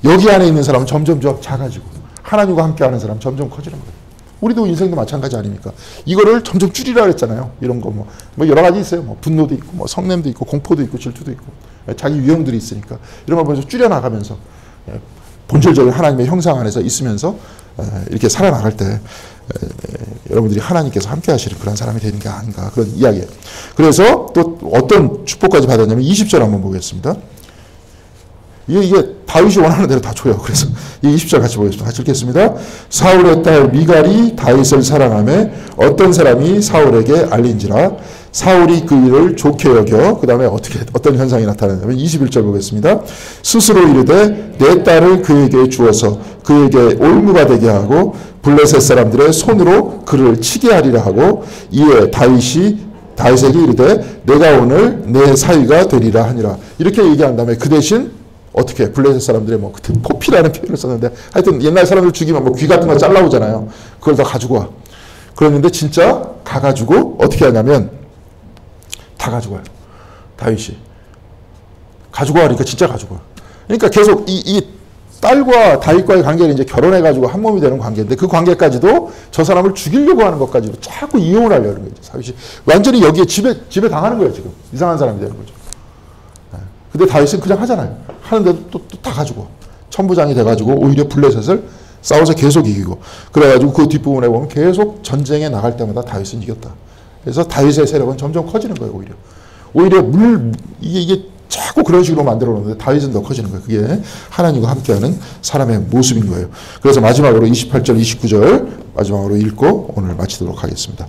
Speaker 1: 여기 안에 있는 사람은 점점점 작아지고 하나님과 함께하는 사람은 점점 커지는 거예요. 우리도 인생도 마찬가지 아닙니까? 이거를 점점 줄이라 그랬잖아요. 이런 거 뭐 여러 가지 있어요. 뭐 분노도 있고, 뭐 성냄도 있고, 공포도 있고, 질투도 있고, 자기 유형들이 있으니까 이런 걸 먼저 줄여나가면서 본질적인 하나님의 형상 안에서 있으면서 이렇게 살아나갈 때 여러분들이 하나님께서 함께하시는 그런 사람이 되는 게 아닌가 그런 이야기예요. 그래서 또 어떤 축복까지 받았냐면 20절 한번 보겠습니다. 이게 다윗이 원하는 대로 다 줘요. 그래서 이 20절 같이 보겠습니다. 같이 읽겠습니다. 사울의 딸 미갈이 다윗을 사랑하며 어떤 사람이 사울에게 알린지라 사울이 그 일을 좋게 여겨 그 다음에 어떤 현상이 나타나냐면 21절 보겠습니다. 스스로 이르되 내 딸을 그에게 주어서 그에게 올무가 되게 하고 블레셋 사람들의 손으로 그를 치게 하리라 하고 이에 다윗에게 이르되 내가 오늘 내 사위가 되리라 하니라. 이렇게 얘기한 다음에 그 대신 어떻게 블레셋 사람들의 뭐 그때 포피라는 표현을 썼는데 하여튼 옛날 사람들 죽이면 뭐 귀 같은 거 잘라오잖아요. 그걸 다 가지고 와. 그랬는데 진짜 가가지고 어떻게 하냐면 다 가지고 와요. 다윗이 가지고 와니까 진짜 가지고 와. 그러니까 계속 이 딸과 다윗과의 관계를 이제 결혼해가지고 한 몸이 되는 관계인데 그 관계까지도 저 사람을 죽이려고 하는 것까지도 자꾸 이용을 하려는 거예요. 다윗이 완전히 여기에 지배 당하는 거예요. 지금 이상한 사람이 되는 거죠. 근데 다윗은 그냥 하잖아요. 하는데도 또 다 가지고 천부장이 돼가지고 오히려 블레셋을 싸워서 계속 이기고 그래가지고 그 뒷부분에 보면 계속 전쟁에 나갈 때마다 다윗은 이겼다. 그래서 다윗의 세력은 점점 커지는 거예요. 오히려 이게 자꾸 그런 식으로 만들어 놓는데 다윗은 더 커지는 거예요. 그게 하나님과 함께하는 사람의 모습인 거예요. 그래서 마지막으로 28절 29절 마지막으로 읽고 오늘 마치도록 하겠습니다.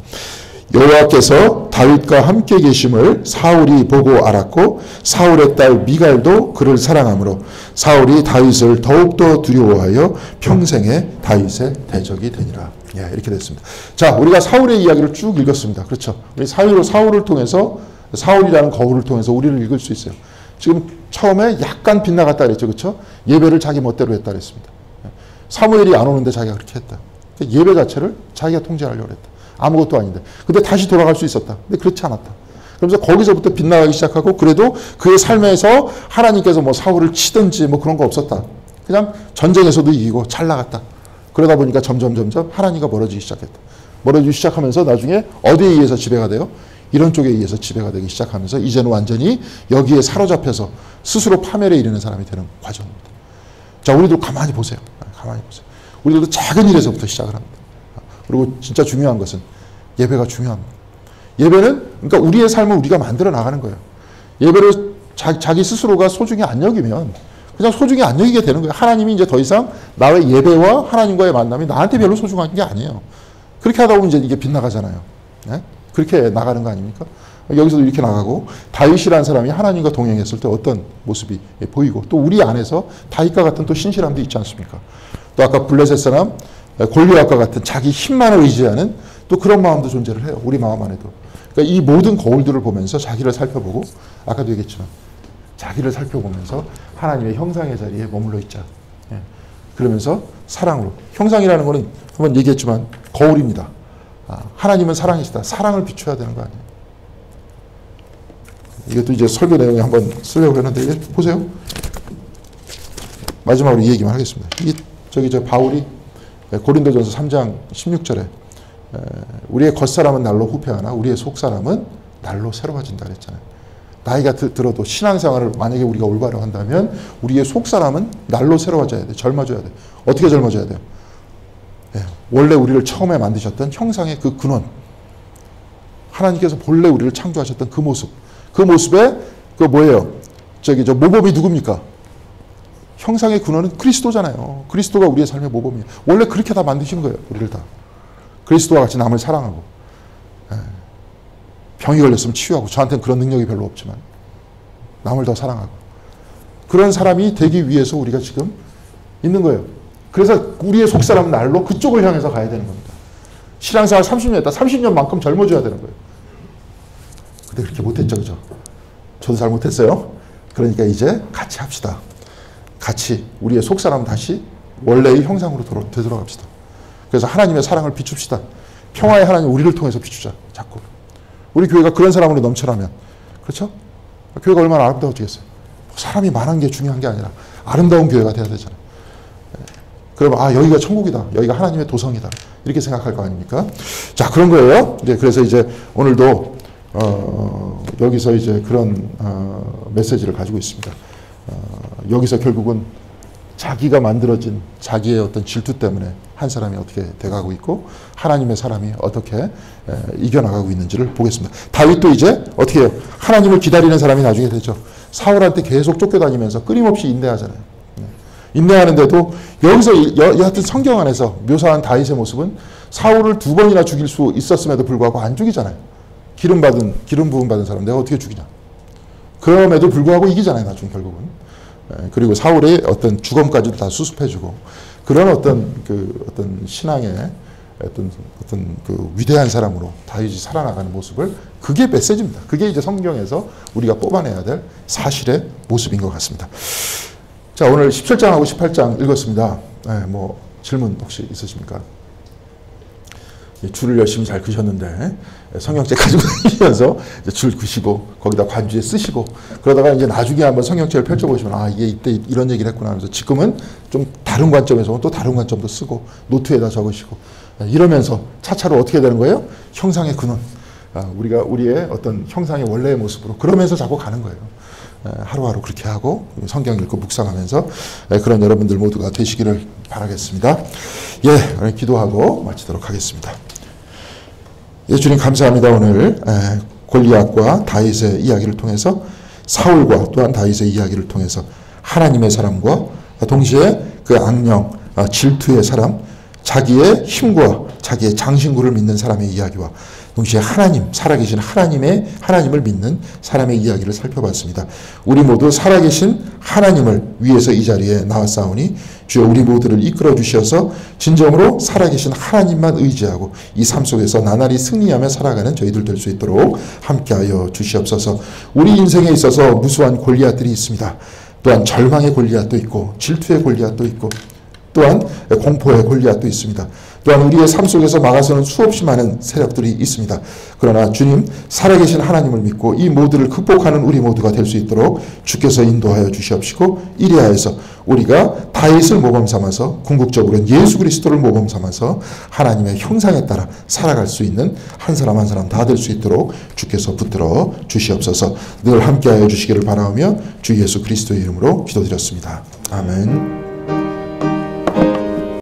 Speaker 1: 여호와께서 다윗과 함께 계심을 사울이 보고 알았고 사울의 딸 미갈도 그를 사랑하므로 사울이 다윗을 더욱더 두려워하여 평생에 다윗의 대적이 되니라. 이렇게 됐습니다. 자, 우리가 사울의 이야기를 쭉 읽었습니다. 그렇죠? 우리 사울을 통해서 사울이라는 거울을 통해서 우리를 읽을 수 있어요. 지금 처음에 약간 빗나갔다 그랬죠. 그렇죠? 예배를 자기 멋대로 했다 그랬습니다. 사무엘이 안 오는데 자기가 그렇게 했다. 예배 자체를 자기가 통제하려고 했다. 아무것도 아닌데. 근데 다시 돌아갈 수 있었다. 근데 그렇지 않았다. 그러면서 거기서부터 빗나가기 시작하고 그래도 그의 삶에서 하나님께서 뭐 사울을 치든지 뭐 그런 거 없었다. 그냥 전쟁에서도 이기고 잘 나갔다. 그러다 보니까 점점 하나님과 멀어지기 시작했다. 멀어지기 시작하면서 나중에 어디에 의해서 지배가 돼요? 이런 쪽에 의해서 지배가 되기 시작하면서 이제는 완전히 여기에 사로잡혀서 스스로 파멸에 이르는 사람이 되는 과정입니다. 자, 우리도 가만히 보세요. 우리들도 작은 일에서부터 시작을 합니다. 그리고 진짜 중요한 것은 예배가 중요합니다. 예배는 그러니까 우리의 삶을 우리가 만들어 나가는 거예요. 예배를 자기 스스로가 소중히 안 여기면 그냥 소중히 안 여기게 되는 거예요. 하나님이 이제 더 이상 나의 예배와 하나님과의 만남이 나한테 별로 소중한 게 아니에요. 그렇게 하다 보면 이제 이게 빗나가잖아요. 네? 그렇게 나가는 거 아닙니까? 여기서도 이렇게 나가고 다윗이라는 사람이 하나님과 동행했을 때 어떤 모습이 보이고 또 우리 안에서 다윗과 같은 또 신실함도 있지 않습니까? 또 아까 블레셋 사람 골리앗과 같은 자기 힘만을 의지하는 또 그런 마음도 존재를 해요. 우리 마음 안에도. 그러니까 이 모든 거울들을 보면서 자기를 살펴보고 아까도 얘기했지만 자기를 살펴보면서 하나님의 형상의 자리에 머물러 있자. 그러면서 사랑으로. 형상이라는 거는 한번 얘기했지만 거울입니다. 하나님은 사랑이시다. 사랑을 비춰야 되는 거 아니에요. 이것도 이제 설교 내용에 한번 쓰려고 했는데 보세요. 마지막으로 이 얘기만 하겠습니다. 저 바울이 고린도전서 3장 16절에 우리의 겉사람은 날로 후패하나 우리의 속사람은 날로 새로워진다 그랬잖아요. 나이가 들어도 신앙생활을 만약에 우리가 올바로 한다면 우리의 속사람은 날로 새로워져야 돼. 젊어져야 돼. 어떻게 젊어져야 돼요? 원래 우리를 처음에 만드셨던 형상의 그 근원, 하나님께서 본래 우리를 창조하셨던 그 모습, 그 모습에 그 뭐예요? 저 모범이 누굽니까? 형상의 근원은 그리스도잖아요. 그리스도가 우리의 삶의 모범이에요. 원래 그렇게 다 만드신 거예요. 우리를 다. 그리스도와 같이 남을 사랑하고, 병이 걸렸으면 치유하고, 저한테는 그런 능력이 별로 없지만 남을 더 사랑하고, 그런 사람이 되기 위해서 우리가 지금 있는 거예요. 그래서 우리의 속사람 날로 그쪽을 향해서 가야 되는 겁니다. 신앙생활 30년 했다. 30년만큼 젊어져야 되는 거예요. 근데 그렇게 못했죠. 그죠? 저도 잘 못했어요. 그러니까 이제 같이 합시다. 같이 우리의 속사람 다시 원래의 형상으로 되돌아갑시다. 그래서 하나님의 사랑을 비춥시다. 평화의 하나님 우리를 통해서 비추자. 자꾸. 우리 교회가 그런 사람으로 넘쳐나면, 그렇죠? 교회가 얼마나 아름다워지겠어요. 사람이 많은 게 중요한 게 아니라 아름다운 교회가 돼야 되잖아요. 그러면 여기가 천국이다. 여기가 하나님의 도성이다. 이렇게 생각할 거 아닙니까? 자, 그런 거예요. 이제 그래서 이제 오늘도 여기서 이제 그런 메시지를 가지고 있습니다. 여기서 결국은 자기가 만들어진 자기의 어떤 질투 때문에 한 사람이 어떻게 돼가고 있고 하나님의 사람이 어떻게 이겨나가고 있는지를 보겠습니다. 다윗도 이제 어떻게 해요? 하나님을 기다리는 사람이 나중에 되죠. 사울한테 계속 쫓겨다니면서 끊임없이 인내하잖아요. 인내하는데도 여기서 여하튼 성경 안에서 묘사한 다윗의 모습은 사울을 2번이나 죽일 수 있었음에도 불구하고 안 죽이잖아요. 기름 부음 받은 사람 내가 어떻게 죽이냐. 그럼에도 불구하고 이기잖아요. 나중에 결국은. 그리고 사울의 어떤 죽음까지도 다 수습해주고 그런 어떤 신앙의 어떤 그 위대한 사람으로 다윗이 살아나가는 모습을, 그게 메시지입니다. 그게 이제 성경에서 우리가 뽑아내야 될 사실의 모습인 것 같습니다. 자, 오늘 17장하고 18장 읽었습니다. 뭐 질문 혹시 있으십니까? 줄을 열심히 잘 그셨는데 성경책 가지고 다니면서 줄 그시고 거기다 관주에 쓰시고 그러다가 이제 나중에 한번 성경책을 펼쳐보시면 이게 이때 이런 얘기를 했구나 하면서 지금은 좀 다른 관점에서 또 다른 관점도 쓰고 노트에다 적으시고 이러면서 차차로 어떻게 되는 거예요? 형상의 근원. 우리가 우리의 어떤 형상의 원래의 모습으로 그러면서 자꾸 가는 거예요. 하루하루 그렇게 하고 성경 읽고 묵상하면서 그런 여러분들 모두가 되시기를 바라겠습니다. 오늘 기도하고 마치도록 하겠습니다. 주님 감사합니다. 오늘 골리앗과 다윗의 이야기를 통해서 사울과 또한 다윗의 이야기를 통해서 하나님의 사람과 동시에 그 악령, 질투의 사람, 자기의 힘과 자기의 장신구를 믿는 사람의 이야기와 동시에 하나님, 살아계신 하나님을 믿는 사람의 이야기를 살펴봤습니다. 우리 모두 살아계신 하나님을 위해서 이 자리에 나왔사오니 주여 우리 모두를 이끌어 주셔서 진정으로 살아계신 하나님만 의지하고 이 삶 속에서 나날이 승리하며 살아가는 저희들 될 수 있도록 함께하여 주시옵소서. 우리 인생에 있어서 무수한 골리앗들이 있습니다. 또한 절망의 골리앗도 있고 질투의 골리앗도 있고 또한 공포의 골리앗도 있습니다. 또한 우리의 삶 속에서 막아서는 수없이 많은 세력들이 있습니다. 그러나 주님 살아계신 하나님을 믿고 이 모두를 극복하는 우리 모두가 될 수 있도록 주께서 인도하여 주시옵시고 이리하여서 우리가 다윗을 모범 삼아서 궁극적으로는 예수 그리스도를 모범 삼아서 하나님의 형상에 따라 살아갈 수 있는 한 사람 한 사람 다 될 수 있도록 주께서 붙들어 주시옵소서. 늘 함께하여 주시기를 바라오며 주 예수 그리스도의 이름으로 기도드렸습니다. 아멘.